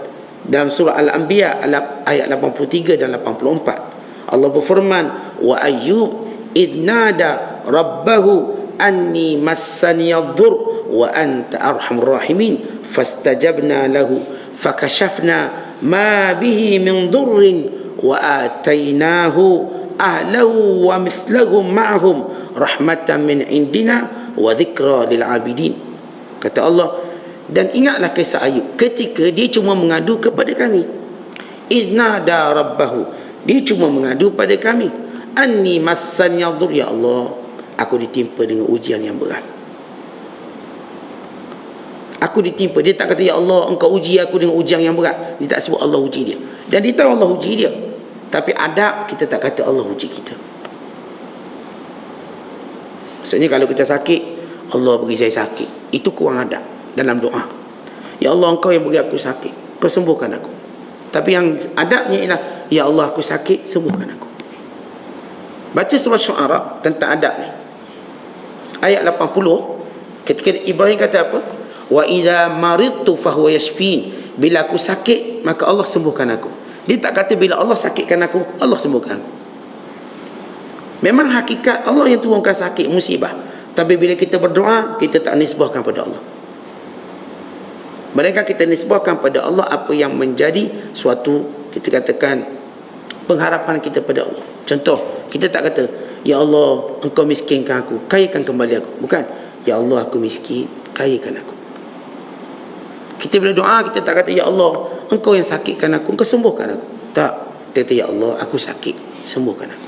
dalam surah Al-Anbiya ayat 83 dan 84. Allah berfirman, wa Ayyub idnada rabbahu anni massaniyadh-dhur wa anta arhamur rahimin fastajabna lahu fakashafna ma bihi min dhurrin wa atainahu ahlahu wa mithlahum ma'hum rahmatan min indina wa dhikra lil abidin. Kata Allah, dan ingatlah kisah Ayub ketika dia cuma mengadu kepada kami. Iznada rabbahu, dia cuma mengadu pada kami, anni massaniyadh-dhur, ya Allah, aku ditimpa dengan ujian yang berat. Aku ditimpa. Dia tak kata ya Allah engkau uji aku dengan ujian yang berat. Dia tak sebut Allah uji dia. Dan dia tahu Allah uji dia. Tapi adab kita tak kata Allah uji kita. Maksudnya kalau kita sakit, Allah beri saya sakit, itu kurang adab dalam doa. Ya Allah engkau yang beri aku sakit, kau sembuhkan aku. Tapi yang adabnya ialah ya Allah aku sakit, sembuhkan aku. Baca surah Syu'ara tentang adab ni. Ayat 80, ketika Ibrahim kata apa? Wa idza maridtu fahuwa yashfin. Bila aku sakit, maka Allah sembuhkan aku. Dia tak kata bila Allah sakitkan aku, Allah sembuhkan aku. Memang hakikat Allah yang turunkan sakit, musibah. Tapi bila kita berdoa, kita tak nisbahkan pada Allah. Mereka kita nisbahkan pada Allah apa yang menjadi suatu, kita katakan, pengharapan kita pada Allah. Contoh, kita tak kata ya Allah engkau miskinkan aku, kayakan kembali aku. Bukan, ya Allah aku miskin, kayakan aku. Kita bila doa, kita tak kata ya Allah engkau yang sakitkan aku, engkau sembuhkan aku. Tak, kita kata ya Allah aku sakit, sembuhkan aku.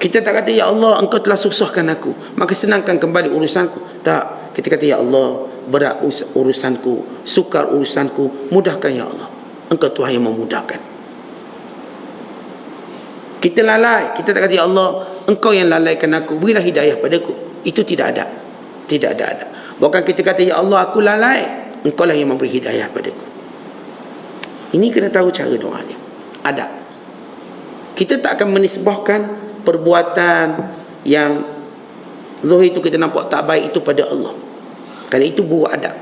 Kita tak kata, ya Allah, engkau telah susahkan aku, maka senangkan kembali urusanku. Tak. Kita kata, ya Allah, berat urusanku, sukar urusanku, mudahkan ya Allah. Engkau Tuhan yang memudahkan. Kita lalai. Kita tak kata, ya Allah, engkau yang lalaikan aku, berilah hidayah padaku. Itu tidak ada. Tidak ada. Bukan kita kata, ya Allah, aku lalai, engkau lah yang memberi hidayah padaku. Ini kena tahu cara doa dia. Ada. Kita tak akan menisbahkan perbuatan yang zahir itu kita nampak tak baik itu pada Allah, kerana itu buruk adab.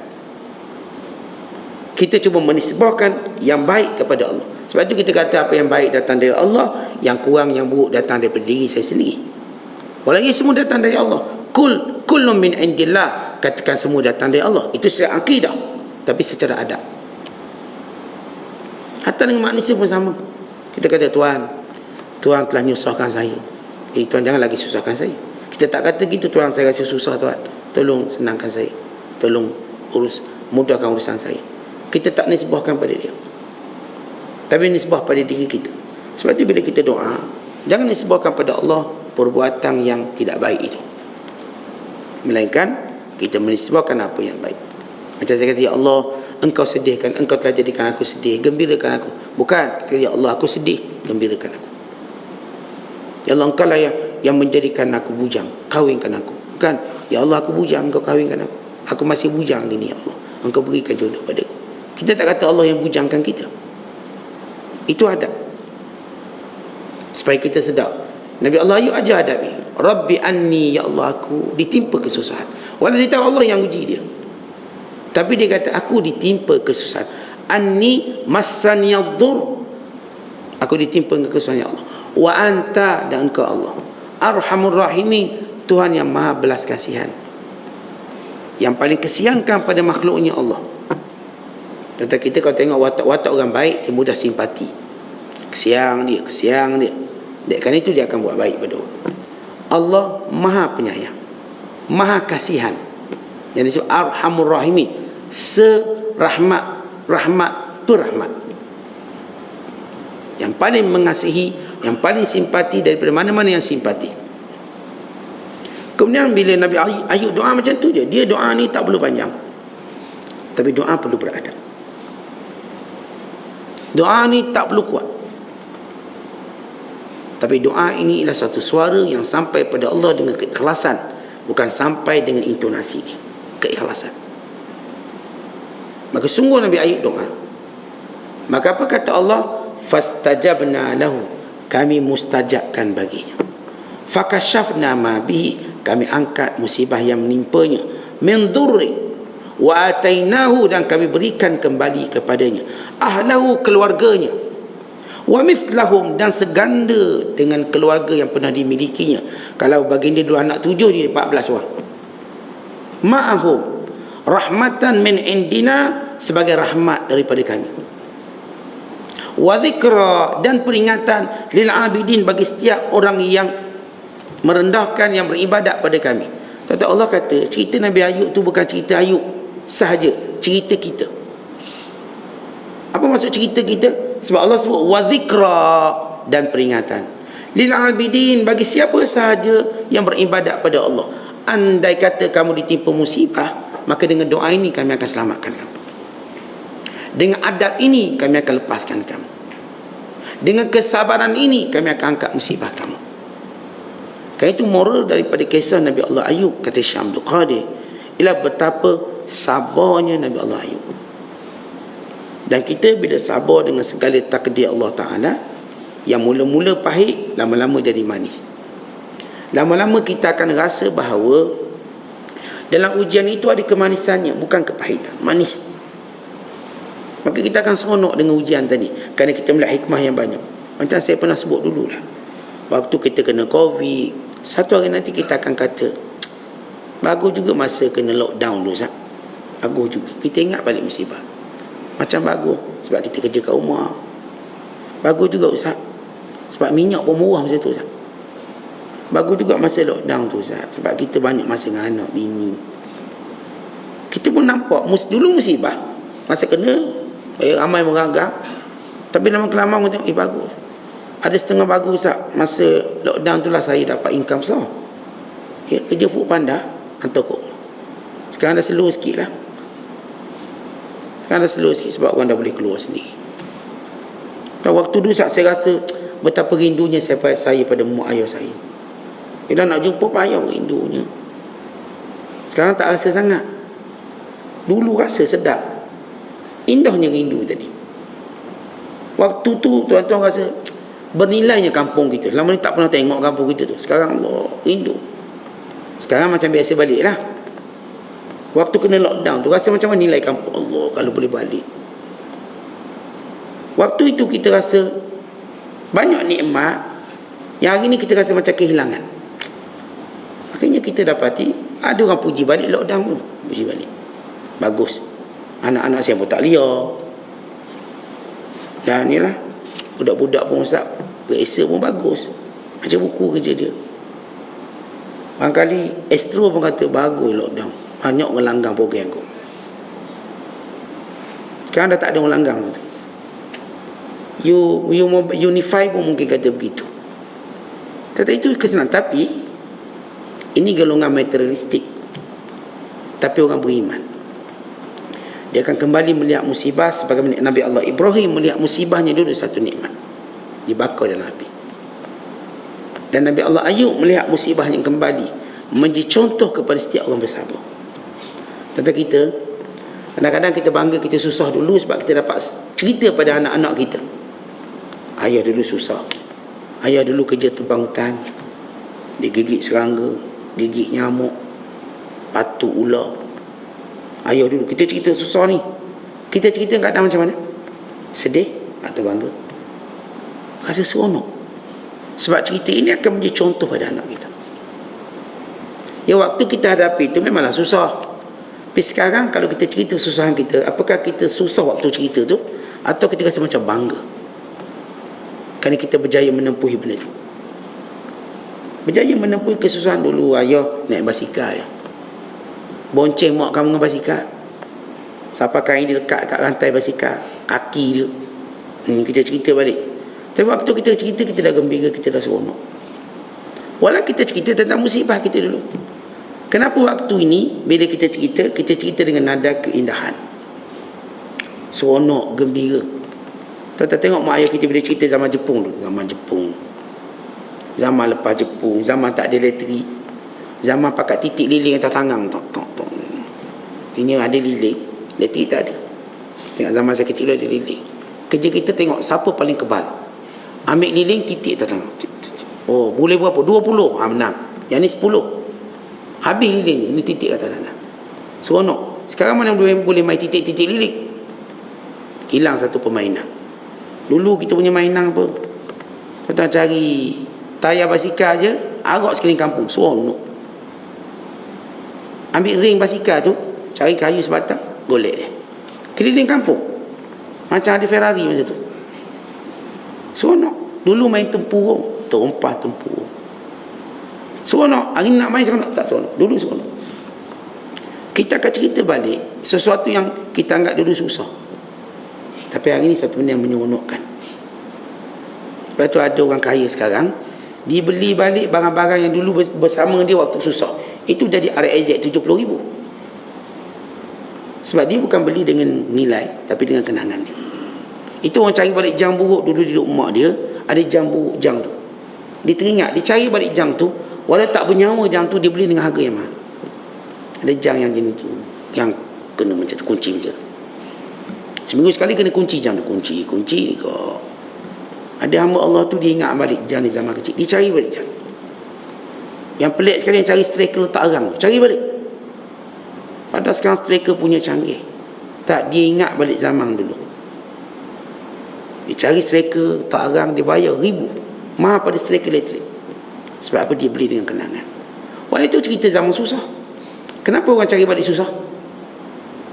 Kita cuba menisbahkan yang baik kepada Allah. Sebab itu kita kata apa yang baik datang dari Allah, yang kurang, yang buruk datang daripada diri saya sendiri. Walaupun semua datang dari Allah. Kullun min indillah, katakan semua datang dari Allah. Itu secara akidah, tapi secara adab. Hatta dengan manusia pun sama. Kita kata, Tuhan telah nyusahkan saya. Tuhan jangan lagi susahkan saya. Kita tak kata gitu, Tuhan saya rasa susah Tuhan, tolong senangkan saya, tolong mudahkan urusan saya. Kita tak nisbahkan pada dia, tapi nisbah pada diri kita. Sebab itu bila kita doa, jangan nisbahkan pada Allah perbuatan yang tidak baik itu, melainkan kita menisbahkan apa yang baik. Macam saya kata, ya Allah, engkau sedihkan, engkau telah jadikan aku sedih, gembirakan aku. Bukan, ya Allah, aku sedih, gembirakan aku. Ya Allah, engkau lah yang menjadikan aku bujang, kawinkan aku. Bukan, ya Allah, aku bujang, engkau kawinkan aku. Aku masih bujang ini, ya Allah, engkau berikan jodoh padaku. Kita tak kata Allah yang bujangkan kita. Itu adab, supaya kita sedar. Nabi Allah Ayub ajar adab ni. Rabbi anni, ya Allah, aku ditimpa kesusahan. Walau dia tahu Allah yang uji dia, tapi dia kata, aku ditimpa kesusahan. Anni massaniyaddur, aku ditimpa kesusahan, ya Allah. Wa anta, dan engkau Allah Arhamur Rahimin, Tuhan yang maha belas kasihan, yang paling kesiankan pada makhluknya Allah. Contoh kita kalau tengok watak orang baik, dia mudah simpati, kesiang dia. Kerana itu dia akan buat baik pada orang. Allah maha penyayang, maha kasihan, yang disebut Arhamur Rahimin, rahmat, yang paling mengasihi, yang paling simpati daripada mana-mana yang simpati. Kemudian bila Nabi Ayub doa macam tu je, dia doa ni tak perlu panjang, tapi doa perlu beradab. Doa ni tak perlu kuat, tapi doa ini ialah satu suara yang sampai pada Allah dengan keikhlasan, bukan sampai dengan intonasi dia, keikhlasan. Maka sungguh Nabi Ayub doa. Maka apa kata Allah? Fastajabna lahu, kami mustajabkan baginya. Fakashafna ma bihi, kami angkat musibah yang menimpanya. Min dhurri wa atainahu, dan kami berikan kembali kepadanya ahlahu, keluarganya. Wa mithlahum, dan seganda dengan keluarga yang pernah dimilikinya. Kalau baginda dua anak 7, dia 14 orang. Ma'ahum rahmatan min indina, sebagai rahmat daripada kami. Wa dhikra, dan peringatan lil abidin, bagi setiap orang yang merendahkan, yang beribadat pada kami. Kata Allah kata, cerita Nabi Ayub tu bukan cerita Ayub sahaja, cerita kita. Apa maksud cerita kita? Sebab Allah sebut wa dhikra, dan peringatan lil abidin, bagi siapa sahaja yang beribadat pada Allah. Andai kata kamu ditimpa musibah, maka dengan doa ini kami akan selamatkan kamu. Dengan adab ini kami akan lepaskan kamu. Dengan kesabaran ini kami akan angkat musibah kamu. Kerana itu moral daripada kisah Nabi Allah Ayub, kata Syekh Abdul Qadir, ialah betapa sabarnya Nabi Allah Ayub. Dan kita bila sabar dengan segala takdir Allah Ta'ala, yang mula-mula pahit, lama-lama jadi manis. Lama-lama kita akan rasa bahawa dalam ujian itu ada kemanisannya, bukan kepahitan, manis. Maka kita akan seronok dengan ujian tadi, kerana kita melihat hikmah yang banyak. Macam saya pernah sebut dululah, waktu kita kena COVID, satu hari nanti kita akan kata, bagus juga masa kena lockdown dulu, Ustaz. Bagus juga, kita ingat balik musibah. Macam bagus sebab kita kerja kat rumah. Bagus juga Ustaz, sebab minyak pun murah masa tu, Ustaz. Bagus juga masa lockdown tu, Ustaz, sebab kita banyak masa dengan anak, bini. Kita pun nampak dulu musibah, masa kena ramai meragak. Tapi lama-kelamaan kita tengok, bagus. Ada setengah bagus, Ustaz. masa lockdown tu lah saya dapat income besar. Ya, kerja food panda, hantar kok. Sekarang dah slow sikit lah. Sekarang dah slow sikit sebab orang dah boleh keluar sendiri. Dan waktu dulu saya rasa betapa rindunya saya pada mak ayah saya. Bila nak jumpa payah rindunya. Sekarang tak rasa sangat. Dulu rasa sedap. Indahnya rindu tadi. Waktu tu tuan-tuan rasa bernilainya kampung kita. Lama ni tak pernah tengok kampung kita tu. Sekarang Allah rindu. Sekarang macam biasa balik lah. Waktu kena lockdown tu rasa macam mana nilai kampung Allah kalau boleh balik. Waktu itu kita rasa banyak nikmat yang hari ni kita rasa macam kehilangan. Akhirnya kita dapati ada orang puji balik lockdown tu. Puji balik. Bagus. Anak-anak saya pun tak liar. Dan ni lah, budak-budak pun Ustaz, periksa pun bagus. Macam buku kerja dia. Barangkali Astro pun kata bagus lockdown. Banyak orang langgang program kau. Sekarang dah tak ada orang langgang. Unify pun mungkin kata begitu. Kata itu kesenangan. Tapi ini golongan materialistik. Tapi orang beriman, dia akan kembali melihat musibah sebagaimana Nabi Allah Ibrahim melihat musibahnya dulu satu nikmat, dibakar dalam api. Dan Nabi Allah Ayub melihat musibahnya kembali menjadi contoh kepada setiap orang bersabar. Tentang kita, kadang-kadang kita bangga kita susah dulu sebab kita dapat cerita pada anak-anak kita. Ayah dulu susah. Ayah dulu kerja tebang hutan. Dia gigit serangga, gigit nyamuk, patuk ular. Ayah dulu kita cerita susah ni. Kita cerita kadang macam mana? Sedih atau bangga? Rasa seronok. Sebab cerita ini akan menjadi contoh pada anak kita. Ya, waktu kita hadapi itu memanglah susah. Tapi sekarang kalau kita cerita susahan kita, apakah kita susah waktu cerita tu atau kita rasa macam bangga kerana kita berjaya menempuhi benda tu? Berjaya menempuhi kesusahan. Dulu ayah naik basikal ya. Bonceng mak kamu dengan basikal. Sampai kain dia lekat kat rantai basikal, kaki dia. Kita cerita balik. Tapi waktu kita cerita, kita dah gembira, kita dah seronok. Walau kita cerita tentang musibah kita dulu. Kenapa waktu ini bila kita cerita dengan nada keindahan, seronok, gembira. Tuan-tuan tengok mak ayah kita bila cerita zaman Jepun dulu. Zaman Jepun, zaman lepas Jepun, zaman tak ada elektrik, zaman pakai titik lilin atas tangan. Ini ada lilin, elektrik tak ada. Tengok zaman saya kecil ada lilin. Kerja kita tengok siapa paling kebal. Ambil lilin, titik atas tangan. Oh, boleh berapa? 20. Menang. Yang ni 10. Habis lilin, ini titik atas tangan. Seronok. Sekarang mana boleh main titik-titik lilin? Hilang satu permainan. Dulu kita punya mainan apa? Kita cari tayar basikal je, arak sekeliling kampung, seronok. Ambil ring basikal tu, cari kayu sebatang, golek dia. Keliling kampung. Macam ada Ferrari masa tu. Seronok. Dulu main tempurung, terempah tempurung. Seronok. Hari nak main seronok, tak seronok. Dulu seronok. Kita akan cerita balik sesuatu yang kita anggap dulu susah. Tapi hari ini satu benda yang menyeronokkan. Lepas tu ada orang kaya sekarang, dibeli balik barang-barang yang dulu bersama dia waktu susah. Itu jadi RAZ 70,000. Sebab dia bukan beli dengan nilai, tapi dengan kenangan dia. Itu orang cari balik jam buruk dulu di rumah dia. Ada jam buruk jam tu. Dia teringat, dia cari balik jam tu. Walau tak bernyawa jam tu, dia beli dengan harga yang mahal. Ada jam yang jenis tu, yang kena macam tu, kunci macam tu. Seminggu sekali kena kunci jam tu. Kunci kau. Ada hamba Allah tu dia ingat balik jam di zaman kecil. Dia cari balik jam. Yang pelik sekali yang cari striker letak arang. Cari balik. Padahal sekarang striker punya canggih. Tak, dia ingat balik zaman dulu. Dia cari striker letak arang, dia bayar ribu. Mahal pada striker elektrik. Sebab apa? Dia beli dengan kenangan. Walau itu cerita zaman susah. Kenapa orang cari balik susah?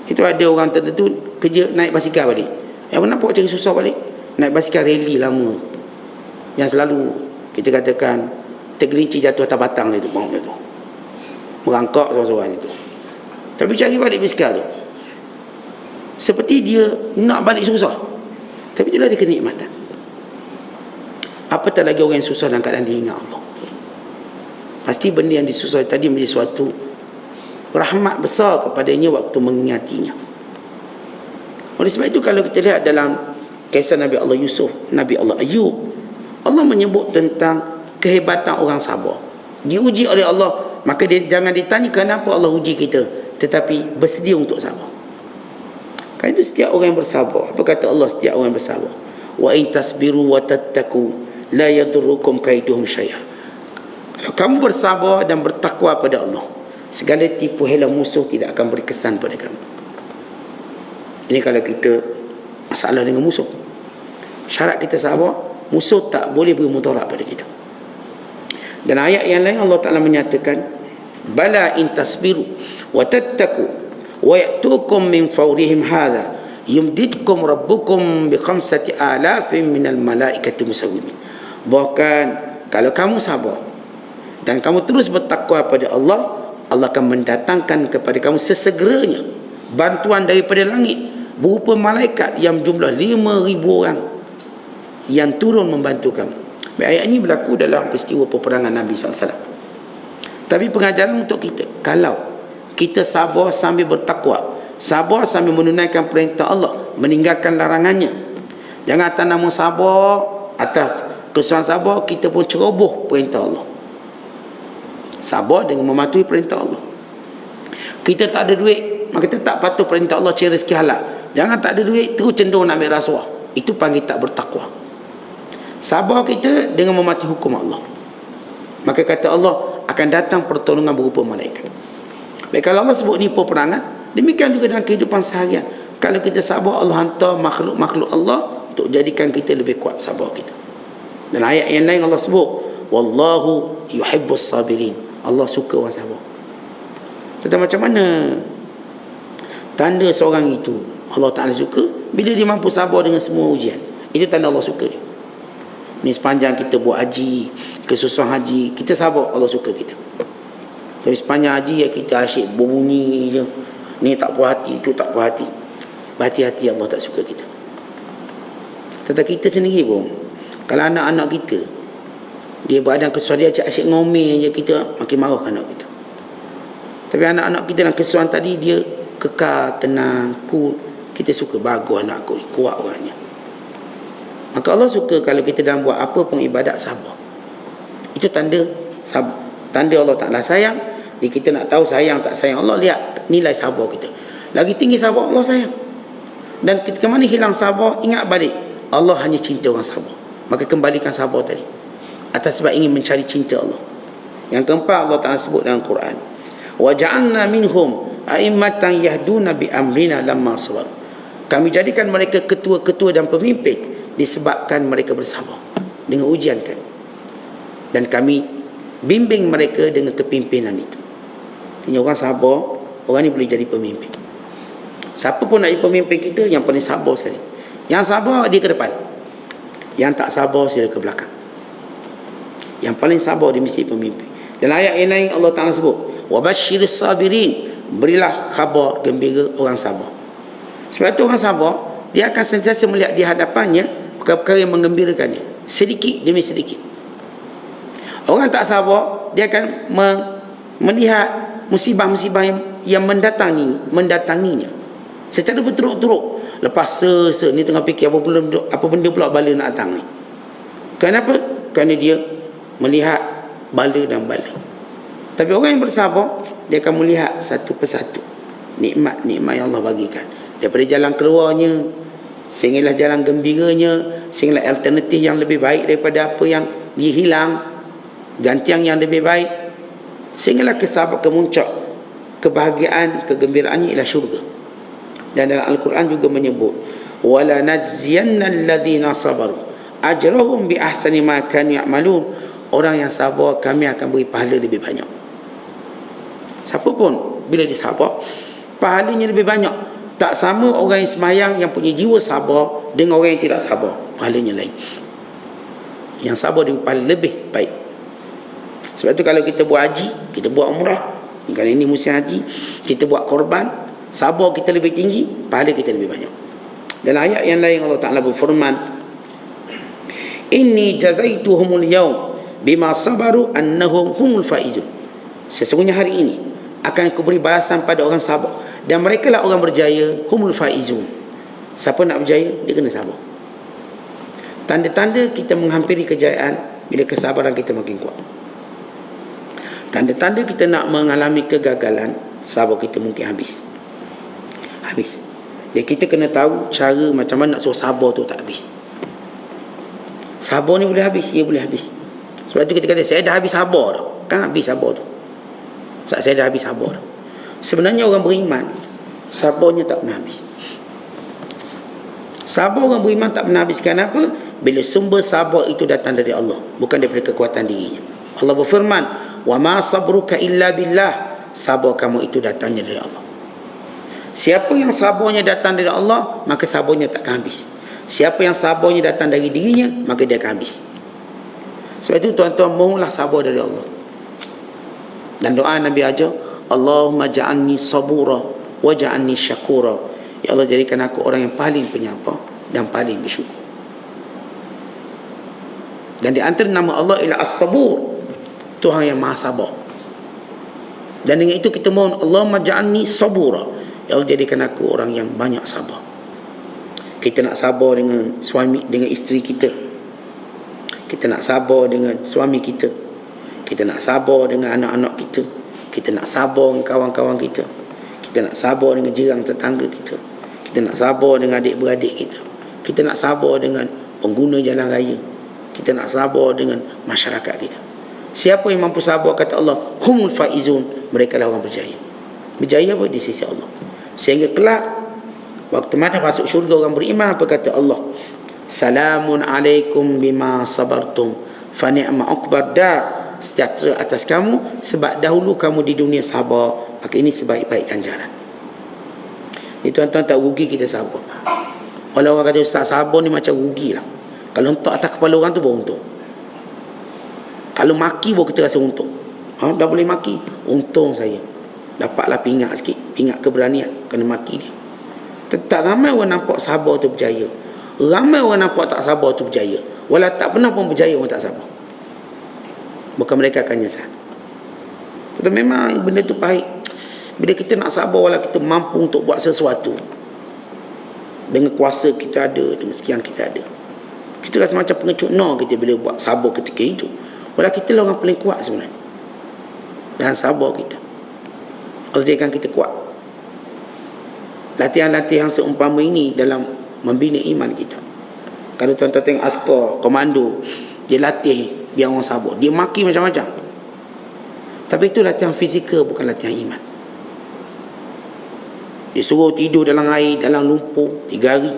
Itu ada orang tertentu kerja naik basikal balik. Kenapa awak cari susah balik? Naik basikal rally lama, yang selalu kita katakan tergelincir jatuh atas batang dia tu, merangkak seorang-seorang itu. Tapi cari balik basikal tu, seperti dia nak balik susah. Tapi itulah dia kenikmatan. Apatah lagi orang yang susah dalam keadaan dia ingat Allah. Pasti benda yang disusah tadi menjadi suatu rahmat besar kepadanya waktu mengingatinya. Oleh sebab itu kalau kita lihat dalam kisah Nabi Allah Yusuf, Nabi Allah Ayub, Allah menyebut tentang kehebatan orang sabar. Diuji oleh Allah, maka dia jangan ditanya kenapa Allah uji kita, tetapi bersedia untuk sabar. Kan itu setiap orang yang bersabar. Apa kata Allah setiap orang yang bersabar? Wa in tasbiru wa tattaqu la yadurrukum kaiduhum syai'a. Kalau kamu bersabar dan bertakwa pada Allah, segala tipu hela musuh tidak akan berkesan pada kamu. Ini kalau kita masalah dengan musuh. Syarat kita sabar, musuh tak boleh beri mudarat pada kita. Dan ayat yang lain Allah Ta'ala menyatakan, bala in tasbiru wa tattaqu wa ya'tukum min fawrihim hadha yumdidkum rabbukum bi 5,000 minal malaikati musawwimin. Bahkan kalau kamu sabar dan kamu terus bertakwa pada Allah, Allah akan mendatangkan kepada kamu sesegeranya bantuan daripada langit berupa malaikat yang jumlah 5,000 orang yang turun membantu kamu. Ayat ini berlaku dalam peristiwa peperangan Nabi SAW. Tapi pengajaran untuk kita, kalau kita sabar sambil bertakwa, sabar sambil menunaikan perintah Allah, meninggalkan larangannya. Jangan atas nama sabar, atas kesusahan sabar kita pun ceroboh perintah Allah. Sabar dengan mematuhi perintah Allah. Kita tak ada duit, maka kita tak patuh perintah Allah, cari rezeki halal. Jangan tak ada duit terus cenderung nak ambil rasuah. Itu panggil tak bertakwa. Sabar kita dengan mematuhi hukum Allah, maka kata Allah akan datang pertolongan berupa malaikat. Baik, kalau Allah sebut ni peperangan, demikian juga dalam kehidupan seharian. Kalau kita sabar, Allah hantar makhluk-makhluk Allah untuk jadikan kita lebih kuat sabar kita. Dan ayat yang lain Allah sebut, wallahu yuhibbus sabirin. Allah suka orang sabar. Tentang macam mana tanda seorang itu Allah Ta'ala suka? Bila dia mampu sabar dengan semua ujian. Itu tanda Allah suka dia. Ni sepanjang kita buat haji, kesusahan haji, kita sabar, Allah suka kita. Tapi sepanjang haji ya kita asyik berbunyi je, ni tak puas hati, itu tak puas hati, berhati-hati, Allah tak suka kita. Tetapi kita sendiri pun, kalau anak-anak kita dia berada kesusahan, dia asyik ngomel je, kita makin marah anak kita. Tapi anak-anak kita dalam kesusahan tadi, dia kekal, tenang, cool. Kita suka, bagus anak aku, kuat orangnya. Maka Allah suka kalau kita dalam buat apa pun ibadat sabar. Itu tanda sabar. Tanda Allah Ta'ala sayang. Jadi kita nak tahu sayang tak sayang Allah, lihat nilai sabar kita. Lagi tinggi sabar, Allah sayang. Dan ketika mana hilang sabar, ingat balik, Allah hanya cinta orang sabar. Maka kembalikan sabar tadi, atas sebab ingin mencari cinta Allah. Yang keempat, Allah Ta'ala sebut dalam Quran, wa ja'alna minhum a'immatan yahduna bi amrina lamma sabar. Kami jadikan mereka ketua-ketua dan pemimpin disebabkan mereka bersabar dengan ujian kami. Dan kami bimbing mereka dengan kepimpinan itu. Ini orang sabar, orang ni boleh jadi pemimpin. Siapa pun nak jadi pemimpin kita, yang paling sabar sekali. Yang sabar dia ke depan, yang tak sabar sila ke belakang. Yang paling sabar dia mesti pemimpin. Dan ayat yang lain Allah Ta'ala sebut, wabashiris sabirin, berilah khabar gembira orang sabar. Sebab itu orang sabar, dia akan sentiasa melihat di hadapannya perkara-perkara yang menggembirakannya, sedikit demi sedikit. Orang tak sabar, dia akan melihat musibah-musibah yang mendatanginya secara berturut-turut. Lepas ni tengah fikir apa benda pula bala nak datang ni. Kenapa? Kerana dia melihat bala dan bala. Tapi orang yang bersabar, dia akan melihat satu persatu nikmat-nikmat yang Allah bagikan. Daripada jalan keluarnya, sehinggalah jalan gembiranya, sehinggalah alternatif yang lebih baik daripada apa yang dia hilang, gantian yang lebih baik, sehinggalah kemuncak kebahagiaan, kegembiraannya ialah syurga. Dan dalam Al-Quran juga menyebut, wala najziyanna alladhina sabaru ajrahum bi ahsani ma kanu ya'malun. Orang yang sabar, kami akan beri pahala lebih banyak. Siapa pun bila dia sabar, pahalanya lebih banyak. Tak sama orang yang sembahyang yang punya jiwa sabar dengan orang yang tidak sabar, pahalanya lain. Yang sabar dia pahala lebih baik. Sebab tu kalau kita buat haji, kita buat umrah, kalau ini musim haji, kita buat korban, sabar kita lebih tinggi, pahala kita lebih banyak. Dalam ayat yang lain Allah Ta'ala berfirman, Inni jazaituhumul yaum bima sabaru annahum humul faizun. Sesungguhnya hari ini akan aku beri balasan pada orang sabar, dan mereka lah orang berjaya, humul faizun. Siapa nak berjaya, dia kena sabar. Tanda-tanda kita menghampiri kejayaan bila kesabaran kita makin kuat. Tanda-tanda kita nak mengalami kegagalan, sabar kita mungkin habis. Jadi kita kena tahu cara macam mana nak suruh sabar tu tak habis. Sabar ni boleh habis, ia boleh habis. Sebab tu kita kata saya dah habis sabar dah. Kan habis sabar tu. Sebab saya dah habis sabar dah. Sebenarnya orang beriman, sabarnya tak pernah habis. Sabar orang beriman tak pernah habis. Kenapa? Bila sumber sabar itu datang dari Allah, bukan daripada kekuatan dirinya. Allah berfirman, wa ma sabruka illa billah. Sabar kamu itu datangnya dari Allah. Siapa yang sabarnya datang dari Allah, maka sabarnya tak akan habis. Siapa yang sabarnya datang dari dirinya, maka dia akan habis. Sebab itu tuan-tuan, mohonlah sabar dari Allah. Dan doa Nabi ajar, Allahumma ja'alni sabura wa ja'alni syakura. Ya Allah, jadikan aku orang yang paling penyapa dan paling bersyukur. Dan di antara nama Allah ialah As-Sabur, Tuhan yang Maha Sabar. Dan dengan itu kita mohon, Allahumma ja'alni sabura. Ya Allah, jadikan aku orang yang banyak sabar. Kita nak sabar dengan suami, dengan isteri kita. Kita nak sabar dengan suami kita. Kita nak sabar dengan anak-anak kita. Kita nak sabar dengan kawan-kawan kita. Kita nak sabar dengan jiran tetangga kita. Kita nak sabar dengan adik-beradik kita. Kita nak sabar dengan pengguna jalan raya. Kita nak sabar dengan masyarakat kita. Siapa yang mampu sabar, kata Allah, humul faizun, mereka lah orang berjaya. Berjaya apa? Di sisi Allah. Sehingga kelak waktu mana masuk syurga orang beriman, apa kata Allah? Salamun alaikum bima sabartum fa ni'ma uqbad dar. Sejahtera atas kamu sebab dahulu kamu di dunia sabar, maka ini sebaik-baik ganjaran. Ini tuan-tuan, tak rugi kita sabar. Kalau orang kata ustaz sabar ni macam rugi lah. Kalau untuk atas kepala orang tu baru untung. Kalau maki baru kita rasa untung. Dah boleh maki, untung saya. Dapatlah pingat sikit, pingat keberanian kena maki dia. Tak ramai orang nampak sabar tu berjaya. Ramai orang nampak tak sabar tu berjaya. Walau tak pernah pun berjaya orang tak sabar. Bukan mereka akan nyesal. Tapi memang benda tu pahit. Bila kita nak sabar, walau kita mampu untuk buat sesuatu, dengan kuasa kita ada, dengan sekian kita ada, kita rasa macam pengecut kita bila buat sabar ketika itu. Walau kita lah orang paling kuat sebenarnya. Dan sabar kita, Allah jadikan kita kuat. Latihan-latihan seumpama ini dalam membina iman kita. Kalau tuan-tuan tengok askar, komando, dia latih biar orang sabar. Dia maki macam-macam. Tapi itu latihan fizikal, bukan latihan iman. Dia suruh tidur dalam air, dalam lumpur 3 hari.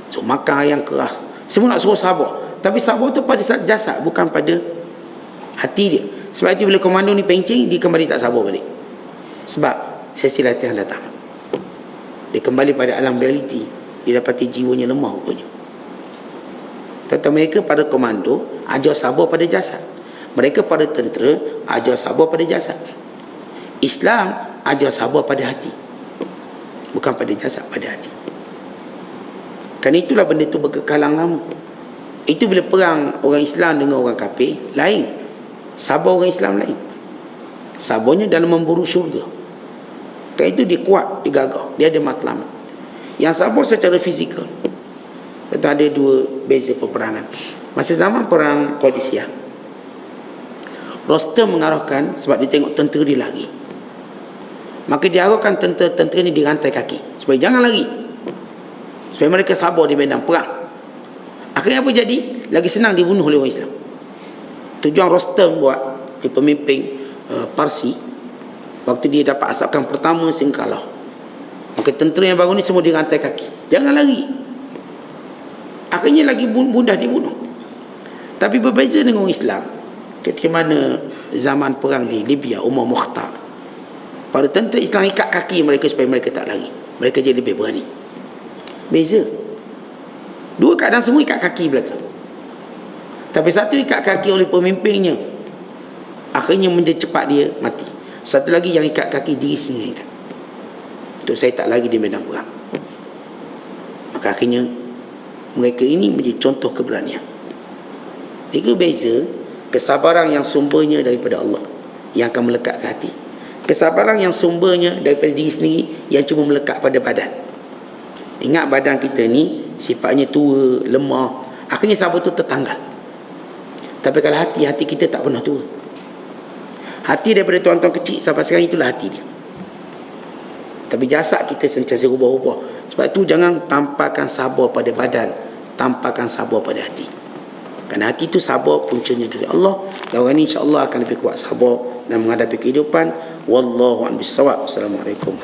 So makan yang keras. Semua nak suruh sabar. Tapi sabar tu pada jasad, bukan pada hati dia. Sebab itu bila komando ni pencing, dia kembali tak sabar balik. Sebab sesi latihan datang. Dia kembali pada alam realiti. Dia dapati jiwanya lemah rupanya. Tentang mereka pada komando ajar sabar pada jasad. Mereka pada tentera ajar sabar pada jasad. Islam ajar sabar pada hati, bukan pada jasad, pada hati. Kerana itulah benda itu berkekalan lama. Itu bila perang orang Islam dengan orang kafir, lain. Sabar orang Islam lain. Sabarnya dalam memburu syurga. Kerana itu dia kuat, dia gagah, dia ada matlamat. Yang sabar secara fizikal, tentu ada dua beza peperangan. Masa zaman perang Qadisiyah, Rostam mengarahkan, sebab dia tengok tentera dia lari, maka dia arahkan tentera ni dirantai kaki supaya jangan lari, supaya mereka sabar di medan perang. Akhirnya apa jadi? Lagi senang dibunuh oleh orang Islam. Tujuan Rostam buat, dia pemimpin Parsi, waktu dia dapat asakan pertama sehingga kalah, maka tentera yang baru ni semua dirantai kaki, jangan lari. Akhirnya lagi mudah dibunuh. Tapi berbeza dengan orang Islam ketika mana zaman perang di Libya, Umar Mukhtar, para tentera Islam ikat kaki mereka supaya mereka tak lari, mereka jadi lebih berani. Beza. Dua keadaan semua ikat kaki belakang. Tapi satu ikat kaki oleh pemimpinnya, akhirnya mencepat dia mati. Satu lagi yang ikat kaki diri sendiri ikat, untuk saya tak lagi di medan perang. Maka akhirnya mereka ini menjadi contoh keberanian. Itu beza kesabaran yang sumbernya daripada Allah yang akan melekat ke hati. Kesabaran yang sumbernya daripada diri sendiri yang cuma melekat pada badan. Ingat badan kita ni sifatnya tua, lemah. Akhirnya sabar tu tertanggal. Tapi kalau hati kita tak pernah tua. Hati daripada tuan-tuan kecil sampai sekarang itulah hati dia. Tapi jasad kita sentiasa rubah-rubah. Sebab tu jangan tampakkan sabar pada badan, tampakkan sabar pada hati. Kerana hati itu sabar puncanya dari Allah. Dan orang ini insya-Allah akan lebih kuat sabar dan menghadapi kehidupan. Wallahu a'lam bissawab. Assalamualaikum.